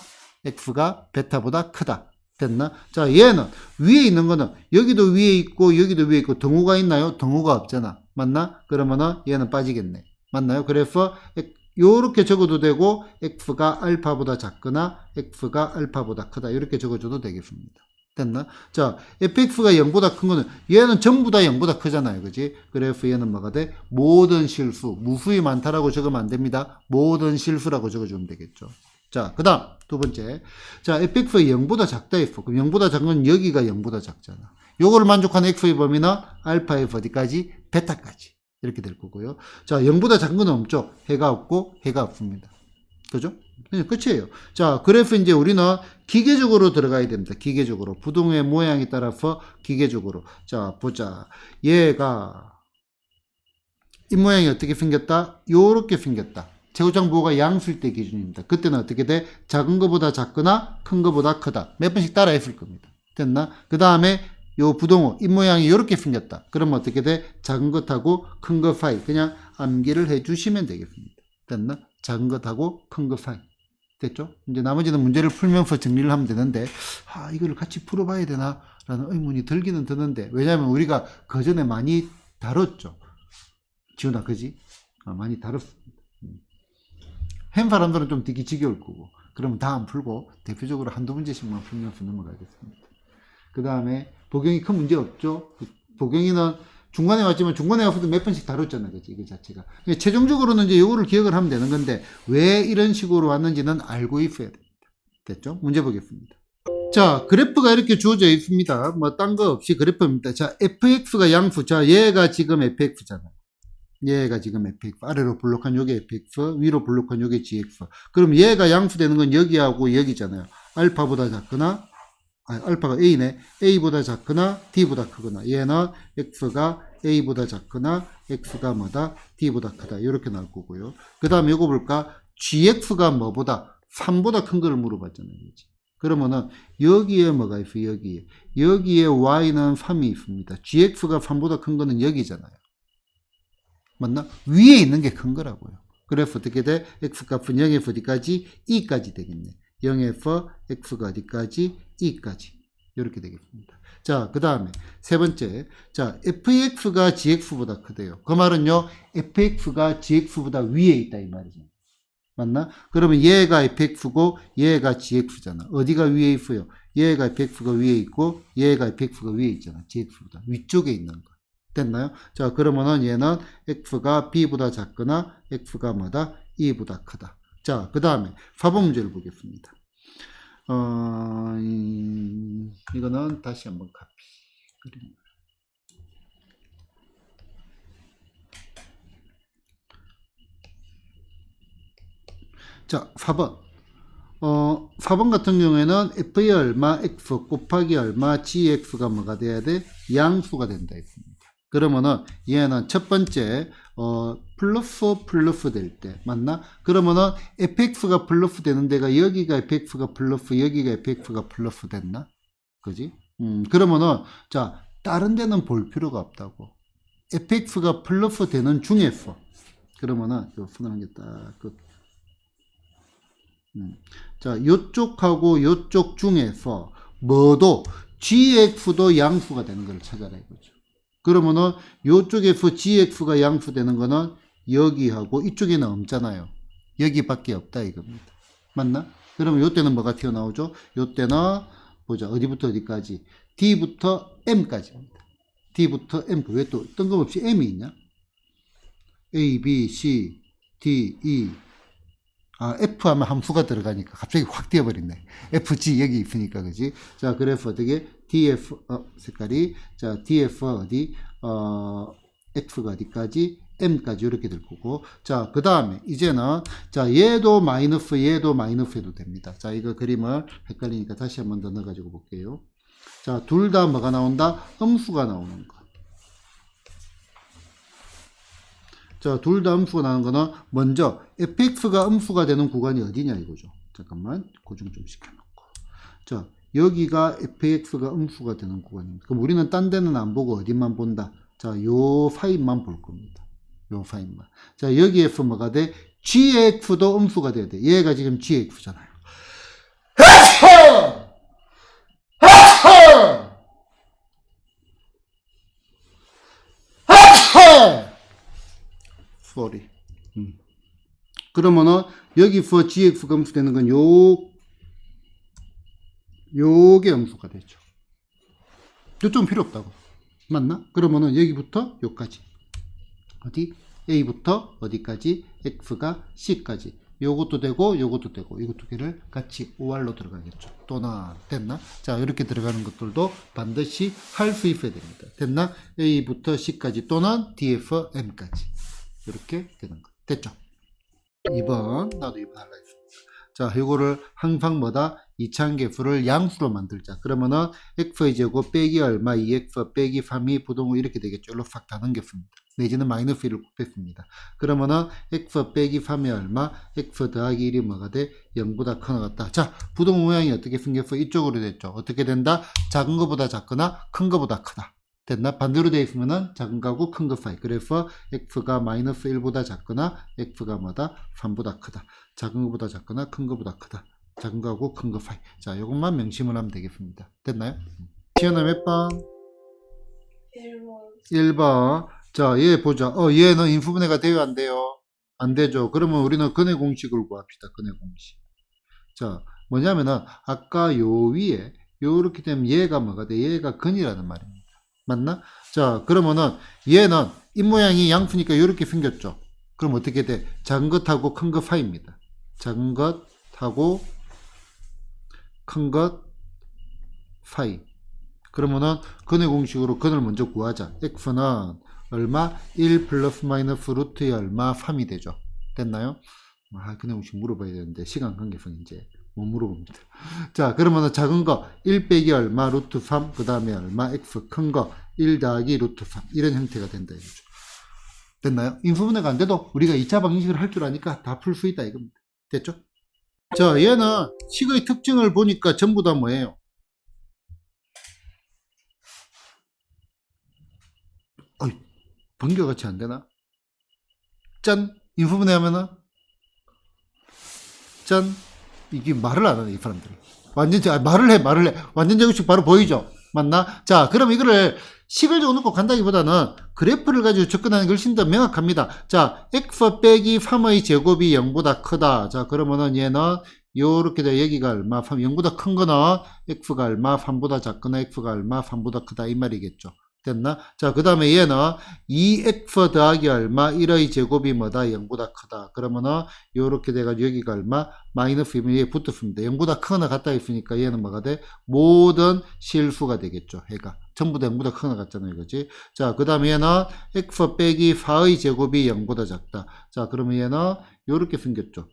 x가 베타보다 크다. 됐나? 자, 얘는 위에 있는 거는 여기도 위에 있고 여기도 위에 있고 등호가 있나요? 등호가 없잖아. 맞나? 그러면은 얘는 빠지겠네. 맞나요? 그래서 요렇게 적어도 되고 x가 알파보다 작거나 x가 알파보다 크다 이렇게 적어줘도 되겠습니다. 됐나? 자, fx가 0보다 큰 거는 얘는 전부 다 0보다 크잖아요. 그지? 그래서 얘는 뭐가 돼? 모든 실수, 무수히 많다라고 적으면 안 됩니다. 모든 실수라고 적어주면 되겠죠. 자, 그 다음 두 번째. 자, fx가 0보다 작다 했어. 그럼 0보다 작은 건 여기가 0보다 작잖아. 요거를 만족하는 x의 범위는 알파의 어디까지? 베타까지. 이렇게 될 거고요. 자, 0보다 작은 건 없죠. 해가 없고 해가 없습니다. 그죠? 그냥 끝이에요. 자, 그래서 이제 우리는 기계적으로 들어가야 됩니다. 기계적으로. 부등호의 모양에 따라서 기계적으로. 자, 보자. 얘가 이 모양이 어떻게 생겼다? 요렇게 생겼다. 최고장 부호가 양수일 때 기준입니다. 그때는 어떻게 돼? 작은 거보다 작거나 큰 거보다 크다. 몇 번씩 따라 했을 겁니다. 됐나? 그 다음에 요 부등호 이 모양이 이렇게 생겼다. 그러면 어떻게 돼? 작은 것하고 큰 것 사이 그냥 암기를 해주시면 되겠습니다. 됐나? 작은 것하고 큰 것 사이 됐죠? 이제 나머지는 문제를 풀면서 정리를 하면 되는데 이거를 같이 풀어봐야 되나? 라는 의문이 들기는 드는데 왜냐하면 우리가 그 전에 많이 다뤘죠. 지훈아, 그지? 많이 다뤘습니다. 한 사람들은 좀 듣기 지겨울 거고 그러면 다 안 풀고 대표적으로 한두 문제씩만 풀면서 넘어가겠습니다. 그 다음에 보경이 큰 문제 없죠? 보경이는 중간에 왔지만 중간에 와서도 몇 번씩 다뤘잖아요. 그치? 이거 자체가. 최종적으로는 이제 요거를 기억을 하면 되는 건데 왜 이런 식으로 왔는지는 알고 있어야 됩니다. 됐죠? 문제 보겠습니다. 자, 그래프가 이렇게 주어져 있습니다. 뭐, 딴 거 없이 그래프입니다. 자, fx가 양수. 자, 얘가 지금 fx잖아요. 얘가 지금 fx. 아래로 블록한 요게 fx, 위로 블록한 요게 gx. 그럼 얘가 양수 되는 건 여기하고 여기잖아요. 알파보다 작거나, 알파가 a네. a보다 작거나, d보다 크거나. 얘는 x가 a보다 작거나, x가 뭐다? d보다 크다. 이렇게 나올 거고요. 그 다음에 이거 볼까? gx가 뭐보다? 3보다 큰 거를 물어봤잖아요. 그렇지? 그러면은 여기에 뭐가 있어요? 여기에 y는 3이 있습니다. gx가 3보다 큰 거는 여기잖아요. 맞나? 위에 있는 게 큰 거라고요. 그래서 어떻게 돼? x값은 0에서 어디까지? 2까지 되겠네. 0에서 x가 어디까지? 2까지. 이렇게 되겠습니다. 자, 그 다음에 세 번째. 자, fx가 gx보다 크대요. 그 말은요, fx가 gx보다 위에 있다 이 말이죠. 맞나? 그러면 얘가 fx고 얘가 gx잖아. 어디가 위에 있어요? 얘가 fx가 위에 있고 얘가 fx가 위에 있잖아. gx보다 위쪽에 있는 거. 됐나요? 자, 그러면은 얘는 x가 b보다 작거나 x가 뭐다? 2보다 크다. 자, 그 다음에 4번 문제를 보겠습니다. 이거는 다시 한번 카피. 그림. 자, 4번. 4번 같은 경우에는 f의 얼마, x 곱하기 얼마, gx가 뭐가 돼야 돼? 양수가 된다 했습니다. 그러면은 얘는 첫 번째, 플러스 될 때, 맞나? 그러면은 fx가 플러스 되는 데가 여기가 fx가 플러스, 여기가 fx가 플러스 됐나? 그지? 그러면은, 자, 다른 데는 볼 필요가 없다고. fx가 플러스 되는 중에서, 그러면은, 요 순하는 게 딱, 자, 요쪽하고 요쪽 중에서 뭐도 gx도 양수가 되는 걸 찾아라 이거죠. 그러면은 요쪽에서 gx가 양수 되는 거는 여기하고 이쪽에는 없잖아요. 여기밖에 없다 이겁니다. 맞나? 그러면 요때는 뭐가 튀어나오죠? 요때는 보자. 어디부터 어디까지? d부터 m까지입니다. d부터 m. 왜 또 뜬금없이 m이 있냐? a, b, c, d, e. F 하면 함수가 들어가니까 갑자기 확 뛰어버렸네. FG 여기 있으니까, 그지? 자, 그래서 어떻게? DF, 색깔이. 자, DF 어디? X가 어디까지? M까지 이렇게 될 거고. 자, 그 다음에, 이제는, 자, 얘도 마이너스 해도 됩니다. 자, 이거 그림을 헷갈리니까 다시 한번 더 넣어가지고 볼게요. 자, 둘 다 뭐가 나온다? 음수가 나오는 거. 자, 둘 다 음수가 나는 거는 먼저 fx가 음수가 되는 구간이 어디냐 이거죠. 잠깐만 고정 좀 시켜놓고. 자, 여기가 fx가 음수가 되는 구간입니다. 그럼 우리는 딴 데는 안 보고 어디만 본다? 자, 요 사이만 볼 겁니다. 요 사이만. 자, 여기에서 뭐가 돼? gx도 음수가 돼야 돼. 얘가 지금 gx잖아요. sorry. 그러면은 여기서 gx가 음수되는 건 요게 음수가 되죠. 요점 필요 없다고. 맞나? 그러면은 여기부터 요까지. 어디? a부터 어디까지? x가 c까지. 요것도 되고 요것도 되고 이거 두 개를 같이 OR로 들어가겠죠. 또나 됐나? 자, 이렇게 들어가는 것들도 반드시 할 수 있어야 됩니다. 됐나? a부터 c까지 또는 df m까지. 이렇게 되는 거. 됐죠? 2번. 나도 2번 할라 했습니다. 자, 이거를 항상 뭐다? 이차함계수를 양수로 만들자. 그러면은 x의 제곱 빼기 얼마 2x 빼기 3이 부동호 이렇게 되겠죠. 일로 싹 다 넘겼습니다. 내지는 마이너스 1을 곱했습니다. 그러면은 x 빼기 3이 얼마? x 더하기 1이 뭐가 돼? 0보다 커 나갔다. 자, 부동호 모양이 어떻게 생겼어? 이쪽으로 됐죠. 어떻게 된다? 작은 거보다 작거나 큰 거보다 크다. 됐나? 반대로 되어 있으면은 작은 거하고 큰 거 사이. 그래서 x가 마이너스 1보다 작거나 x가 뭐다? 3보다 크다. 작은 거보다 작거나 큰 거보다 크다. 작은 거하고 큰 거 사이. 자, 이것만 명심을 하면 되겠습니다. 됐나요? 시연아 몇 번?
1번.
1번. 자, 얘 보자. 얘는 인수분해가 돼요, 안 돼요? 안 되죠. 그러면 우리는 근의 공식을 구합시다. 근의 공식. 자, 뭐냐면은 아까 요 위에 요렇게 되면 얘가 뭐가 돼? 얘가 근이라는 말입니다. 맞나? 자, 그러면은 얘는 입모양이 양수니까 요렇게 생겼죠. 그럼 어떻게 돼? 작은 것하고 큰 것 사이입니다. 작은 것하고 큰 것 사이. 그러면은 근의 공식으로 근을 먼저 구하자. x는 얼마? 1 플러스 마이너스 루트의 얼마? 3이 되죠. 됐나요? 아, 근의 공식 물어봐야 되는데 시간 관계상 이제 못 물어봅니다. 자, 그러면은 작은 거 1 빼기 얼마? 루트 3. 그 다음에 얼마? x. 큰 거 1 더하기 루트 3. 이런 형태가 된다 이거죠. 됐나요? 인수분해가 안 돼도 우리가 2차 방식을 할 줄 아니까 다 풀 수 있다 이겁니다. 됐죠? 자, 얘는 식의 특징을 보니까 전부 다 뭐예요? 번개 같이 안 되나? 짠! 인수분해 하면은 짠! 이게 말을 안 하네, 이 사람들이. 말을 해. 완전 제곱식 바로 보이죠? 맞나? 자, 그럼 이거를 식을 적어놓고 간다기보다는 그래프를 가지고 접근하는 게 훨씬 더 명확합니다. 자, x 빼기 3의 제곱이 0보다 크다. 자, 그러면은 얘는 요렇게 돼. 여기가 얼마? 3, 0보다 큰 거는 x가 얼마? 3보다 작거나 x가 얼마? 3보다 크다. 이 말이겠죠. 됐나? 자, 그 다음에 얘는 2x 더하기 얼마? 1의 제곱이 뭐다? 0보다 크다. 그러면은 요렇게 돼가지고 여기가 얼마? 마이너스 2면 얘 붙었습니다. 0보다 크거나 같다 했으니까 얘는 뭐가 돼? 모든 실수가 되겠죠. 해가. 전부 다 0보다 크거나 같잖아요. 그지? 자, 그 다음에 얘는 x 빼기 4의 제곱이 0보다 작다. 자, 그러면 얘는 요렇게 생겼죠.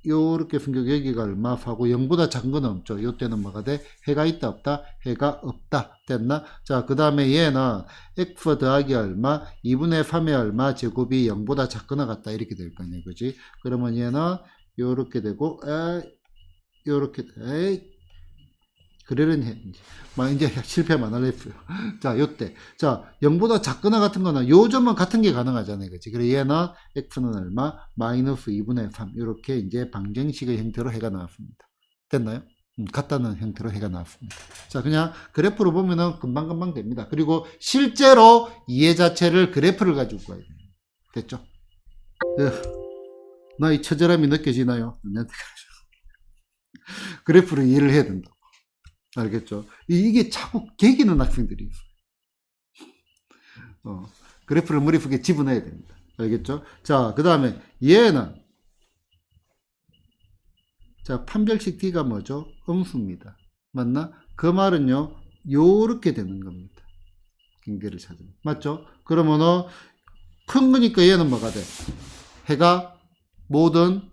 요렇게 생겨 여기가 얼마 하고 0보다 작은 건 없죠. 요때는 뭐가 돼? 해가 있다 없다? 해가 없다. 됐나? 자, 그 다음에 얘는 x 더하기 얼마? 2분의 3의 얼마? 제곱이 0보다 작거나 같다. 이렇게 될 거 아니에요. 그지? 그러면 얘는 요렇게 되고 요렇게 그러려니 해. 이제 실패만 하려고요. 자, 요때. 자, 0보다 작거나 같은 거는 요 점은 같은 게 가능하잖아요. 그치? 그래서 얘는 x는 얼마? 마이너스 2분의 3. 요렇게 이제 방정식의 형태로 해가 나왔습니다. 됐나요? 같다는 형태로 해가 나왔습니다. 자, 그냥 그래프로 보면은 금방금방 됩니다. 그리고 실제로 이해 자체를 그래프를 가지고 가야 돼요. 됐죠? 나의 처절함이 느껴지나요? 그래프를 이해를 해야 된다. 알겠죠? 이게 자꾸 개기는 학생들이 있어요. 그래프를 머릿속에 집어넣어야 됩니다. 알겠죠? 자, 그 다음에 얘는 자, 판별식 D가 뭐죠? 음수입니다. 맞나? 그 말은요, 요렇게 되는 겁니다. 경계를 찾으면. 맞죠? 그러면은 큰 거니까 얘는 뭐가 돼? 해가 모든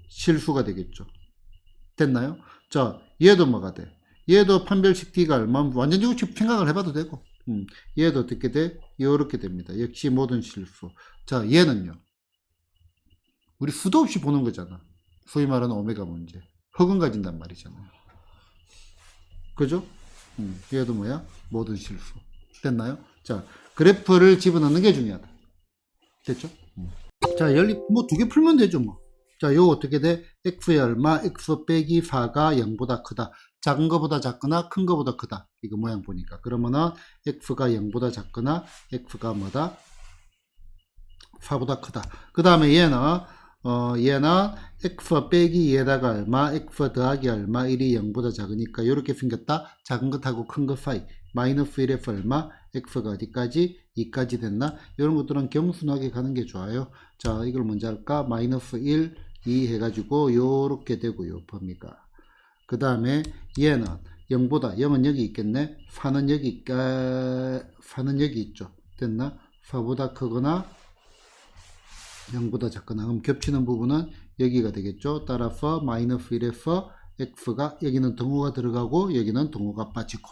실수가 되겠죠. 됐나요? 자, 얘도 뭐가 돼? 얘도 판별식 D가 얼마면 완전 제곱식 생각을 해봐도 되고, 얘도 어떻게 돼? 이렇게 됩니다. 역시 모든 실수. 자, 얘는요. 우리 수도 없이 보는 거잖아. 소위 말하는 오메가 문제. 허근 가진단 말이잖아요. 그죠? 얘도 뭐야? 모든 실수. 됐나요? 자, 그래프를 집어넣는 게 중요하다. 됐죠? 자, 뭐 두 개 풀면 되죠, 뭐. 자, 요거 어떻게 돼? x의 얼마? x 빼기 4가 0보다 크다. 작은 거보다 작거나 큰 거보다 크다. 이거 모양 보니까. 그러면은 x가 0보다 작거나 x가 뭐다? 4보다 크다. 그 다음에 얘는 x 빼기 2에다가 얼마? x 더하기 얼마? 1이 0보다 작으니까 이렇게 생겼다. 작은 것하고 큰 것 사이. 마이너스 1에서 얼마? x가 어디까지? 2까지 됐나? 이런 것들은 경순하게 가는 게 좋아요. 자, 이걸 먼저 할까? 마이너스 1, 2 해가지고 요렇게 되고요. 범위가. 그 다음에 얘는 0보다 0은 여기 있겠네. 4는 여기 있죠. 됐나? 4보다 크거나 0보다 작거나. 그럼 겹치는 부분은 여기가 되겠죠. 따라서 마이너스 1에서 x가 여기는 등호가 들어가고 여기는 등호가 빠지고.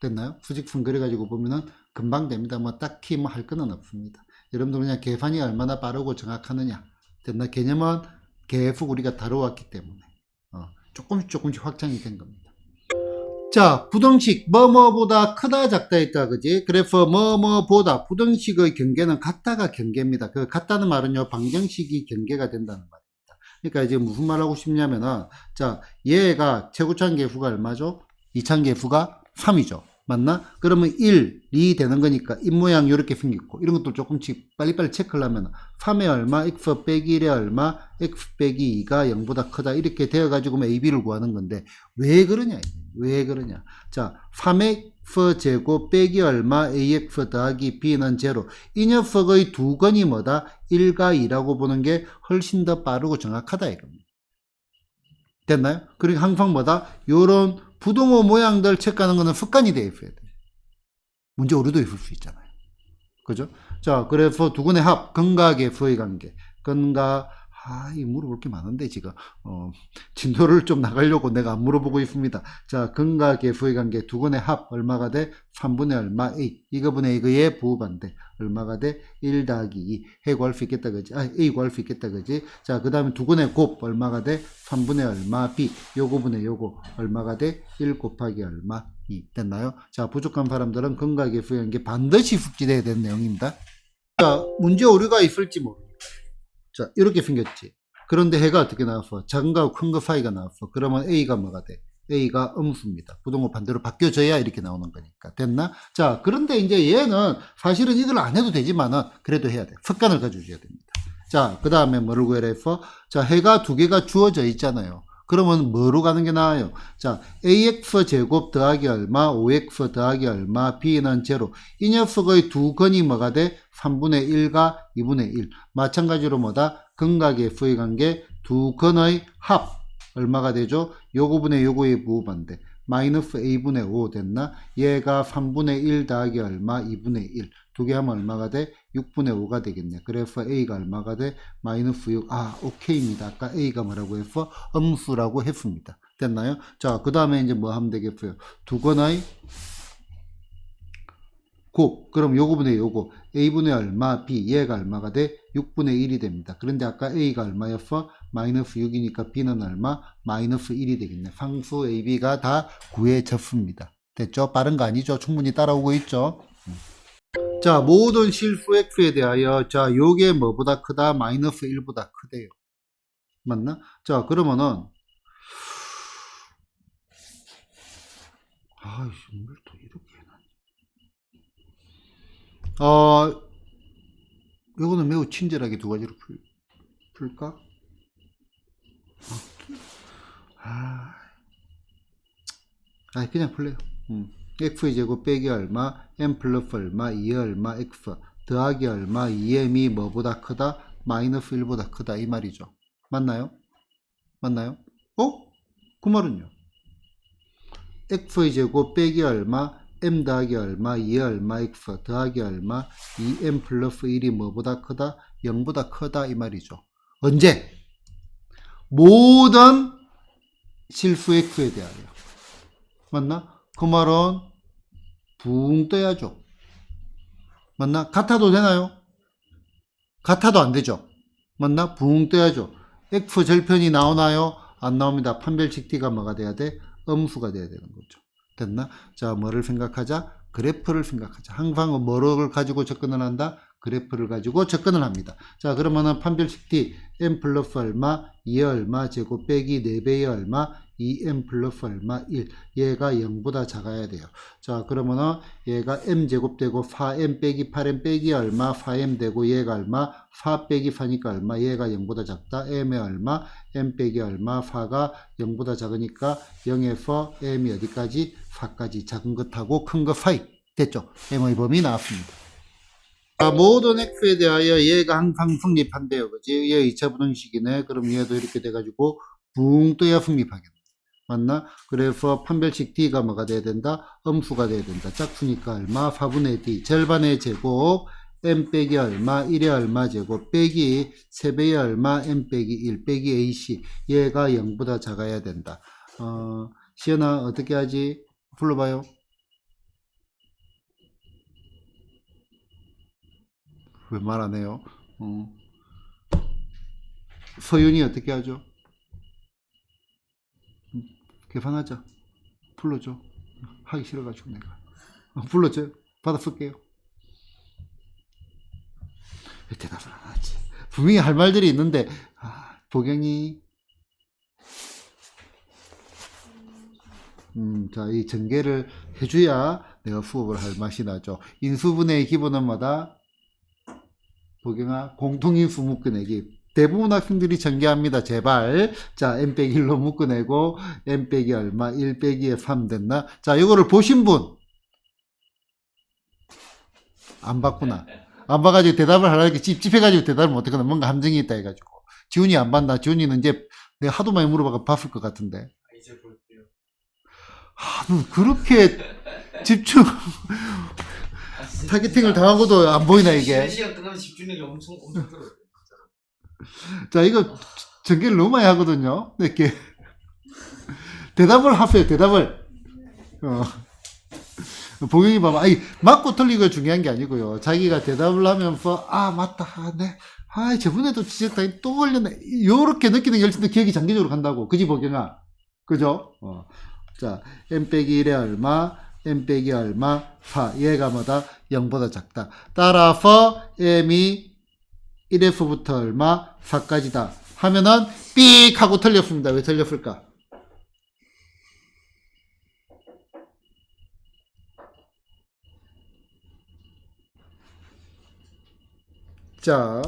됐나요? 수직선 그려가지고 보면은 금방 됩니다. 뭐 딱히 뭐 할 거는 없습니다. 여러분들 그냥 계산이 얼마나 빠르고 정확하느냐. 됐나? 개념은 계속 우리가 다뤄왔기 때문에 조금씩 확장이 된 겁니다. 자, 부등식 뭐뭐보다 크다 작다 했다. 그지? 그래서 뭐뭐보다 부등식의 경계는 같다가 경계입니다. 그 같다는 말은요, 방정식이 경계가 된다는 말입니다. 그러니까 이제 무슨 말 하고 싶냐면은, 자, 얘가 최고차항계수가 얼마죠? 이차항계수가 3이죠. 맞나? 그러면 1이 되는 거니까 입모양 이렇게 생겼고 이런 것도 조금씩 빨리빨리 체크를 하면 팜의 얼마, x 빼기 1의 얼마, x 빼기 2가 0보다 크다 이렇게 되어가지고 AB를 구하는 건데 왜 그러냐? 왜 그러냐? 자, 팜의 x 제곱 빼기 얼마, ax 더하기 b는 제로. 이 녀석의 두 건이 뭐다? 1과 2라고 보는 게 훨씬 더 빠르고 정확하다 이겁니다. 됐나요? 그리고 항상 뭐다? 요런 부동호 모양들 체크하는 거는 습관이 되어 있어야 돼. 문제 오류도 있을 수 있잖아요. 그죠? 자, 그래서 두 근의 합, 근각의 부의 관계. 근각, 이 물어볼 게 많은데, 지금. 진도를 좀 나가려고 내가 안 물어보고 있습니다. 자, 근각의 부의 관계, 두 근의 합, 얼마가 돼? 3분의 얼마, A. 이거분의 이거의 부반대. 얼마가 돼? 1 더하기 2. 해 구할 수 있겠다, 그지? A 구할 수 있겠다, 그지? 자, 그 다음에 두 근의 곱, 얼마가 돼? 3분의 얼마, B. 요거분의 요거, 얼마가 돼? 1 곱하기 얼마, 2. 됐나요? 자, 부족한 사람들은 근각의 부의 관계 반드시 숙지돼야 되는 내용입니다. 자, 문제 오류가 있을지 모르겠어요. 자, 이렇게 생겼지. 그런데 해가 어떻게 나왔어? 작은 거하고 큰 거 사이가 나왔어. 그러면 A가 뭐가 돼? A가 음수입니다. 부동호 반대로 바뀌어져야 이렇게 나오는 거니까. 됐나? 자, 그런데 이제 얘는 사실은 이걸 안 해도 되지만은 그래도 해야 돼. 습관을 가져줘야 됩니다. 자, 그 다음에 뭐를 구해라 했어? 자, 해가 두 개가 주어져 있잖아요. 그러면 뭐로 가는 게 나아요? 자, ax 제곱 더하기 얼마, 5x 더하기 얼마, b는 제로. 이 녀석의 두 건이 뭐가 돼? 3분의 1과 2분의 1. 마찬가지로 뭐다? 근각의 부의 관계 두 건의 합. 얼마가 되죠? 요거분의 요거의 부반대. 마이너스 a분의 5 됐나? 얘가 3분의 1 더하기 얼마? 2분의 1. 두 개 하면 얼마가 돼? 6분의 5가 되겠네. 그래서 a가 얼마가 돼? 마이너스 6. 오케이입니다. 아까 a가 뭐라고 했어? 음수라고 했습니다. 됐나요? 자, 그 다음에 이제 뭐 하면 되겠어요? 두 건의 곱. 그럼 요거분의 요거. a분의 얼마? b. 얘가 얼마가 돼? 6분의 1이 됩니다. 그런데 아까 a가 얼마였어? 마이너스 6이니까 b는 얼마? 마이너스 1이 되겠네. 상수 ab가 다 구해졌습니다. 됐죠? 빠른 거 아니죠? 충분히 따라오고 있죠? 자, 모든 실수 x에 대하여 자, 요게 뭐보다 크다? 마이너스 1보다 크대요. 맞나? 자, 그러면은 이걸 또 이렇게 해놨네. 요거는 매우 친절하게 두 가지로 풀까? 그냥 풀래요. x의 제곱 빼기 얼마, m 플러스 얼마, 2의 얼마, x 더하기 얼마, 2m이 뭐보다 크다? 마이너스 1보다 크다 이 말이죠. 맞나요? 맞나요? 그 말은요? x의 제곱 빼기 얼마, m 더하기 얼마, 2의 얼마, x 더하기 얼마, 2m 플러스 1이 뭐보다 크다? 0보다 크다 이 말이죠. 언제? 모든 실수 x에 대하여. 맞나? 그 말은 붕 떠야죠. 맞나? 같아도 되나요? 같아도 안 되죠. 맞나? 붕 떠야죠. x 절편이 나오나요? 안 나옵니다. 판별식 t가 뭐가 돼야 돼? 음수가 돼야 되는 거죠. 됐나? 자, 뭐를 생각하자? 그래프를 생각하자. 항상 뭐를 가지고 접근을 한다? 그래프를 가지고 접근을 합니다. 자, 그러면은 판별식 t m 플러스 얼마, 2의 얼마 제곱 빼기 4배의 얼마, 2m 플러스 얼마 1. 얘가 0보다 작아야 돼요. 자, 그러면은 얘가 m 제곱 되고 4m 빼기 8m 빼기 얼마 4m 되고 얘가 얼마 4 빼기 4니까 얼마 얘가 0보다 작다. m의 얼마 m 빼기 얼마 4가 0보다 작으니까 0에서 m이 어디까지 4까지 작은 것하고 큰 것 사이 됐죠. m의 범위 나왔습니다. 자, 모든 x에 대하여 얘가 항상 성립한대요. 그지? 얘 2차 부등식이네. 그럼 얘도 이렇게 돼가지고 붕 떠야 성립하겠네. 맞나? 그래서 판별식 d가 뭐가 돼야 된다? 음수가 돼야 된다. 짝수니까 얼마? 4분의 d. 절반의 제곱 m 빼기 얼마? 1의 얼마 제곱 빼기 3배의 얼마? m 빼기 1 빼기 ac. 얘가 0보다 작아야 된다. 시연아 어떻게 하지? 불러봐요. 왜 말 안 해요? 서윤이 어떻게 하죠? 계산하자. 불러줘. 하기 싫어가지고 내가. 불러줘. 받아 쓸게요. 왜 대답을 안 하지? 분명히 할 말들이 있는데, 보경이. 자, 이 전개를 해줘야 내가 수업을 할 맛이 나죠. 인수분해의 기본은 뭐다? 보경아, 공통인수 묶어내기. 대부분 학생들이 전개합니다. 제발. 자, n 빼기 1로 묶어내고 n 빼기 얼마? 1 빼기에 3 됐나? 자, 이거를 보신 분. 안 봤구나. 안 봐가지고 대답을 하려니까 찝찝해가지고 대답을 못했거든. 뭔가 함정이 있다 해가지고. 지훈이 안 봤나? 지훈이는 이제 내가 하도 많이 물어봐서 봤을 것 같은데.
아, 이제 볼게요.
너 그렇게 집중, 타겟팅을 당하고도 안 보이나, 이게?
시간 끝나면 집중력이 엄청 떨어져요.
자, 이거 전개를 너무 많이 하거든요. 이렇게. 대답을 하세요, 대답을. 보경이 봐봐. 아니, 맞고 틀리고 중요한 게 아니고요. 자기가 대답을 하면서, 아, 맞다. 아, 네. 아, 저번에도 지적다. 또 걸렸네. 요렇게 느끼는 게 훨씬 더 기억이 장기적으로 간다고. 그지, 보경아? 그죠? 자, n 빼기 1에 얼마, n 빼기 얼마, 4. 얘가 뭐다? 0보다 작다. 따라서 m이 1에서부터 얼마, 4까지다. 하면은, 삑! 하고 틀렸습니다. 왜 틀렸을까? 자,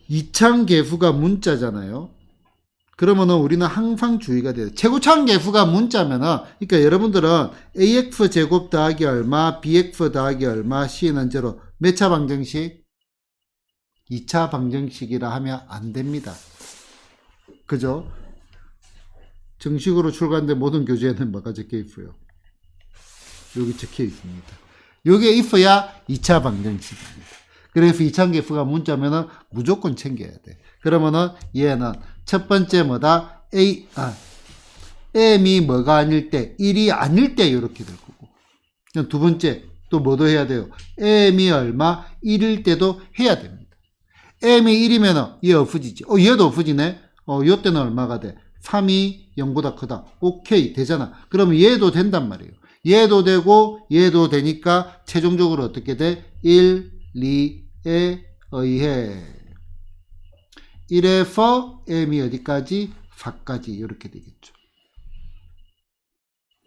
이차계수가 문자잖아요. 그러면은 우리는 항상 주의가 돼요. 최고차계수가 문자면은, 그러니까 여러분들은 ax 제곱 더하기 얼마, bx 더하기 얼마, c는 제로. 몇 차 방정식? 2차 방정식이라 하면 안 됩니다. 그죠? 정식으로 출간된 모든 교재에는 뭐가 적혀 있어요? 여기 적혀 있습니다. 여기에 있어야 2차 방정식입니다. 그래서 이차계수가 문자면은 무조건 챙겨야 돼. 그러면은 얘는 첫 번째 뭐다? m이 뭐가 아닐 때, 1이 아닐 때 이렇게 될 거고. 두 번째 또 뭐도 해야 돼요? m이 얼마? 1일 때도 해야 됩니다. m이 1이면은 얘 없어지지. 얘도 없어지네. 요때는 얼마가 돼? 3이 0보다 크다. 오케이, 되잖아. 그러면 얘도 된단 말이에요. 얘도 되고 얘도 되니까 최종적으로 어떻게 돼? 1, 2에 의해 1에서 m이 어디까지? 4까지 이렇게 되겠죠.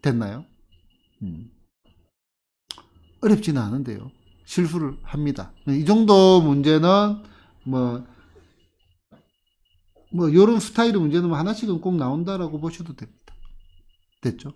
됐나요? 어렵지는 않은데요. 실수를 합니다. 이 정도 문제는 요런 스타일의 문제는 하나씩은 꼭 나온다라고 보셔도 됩니다. 됐죠?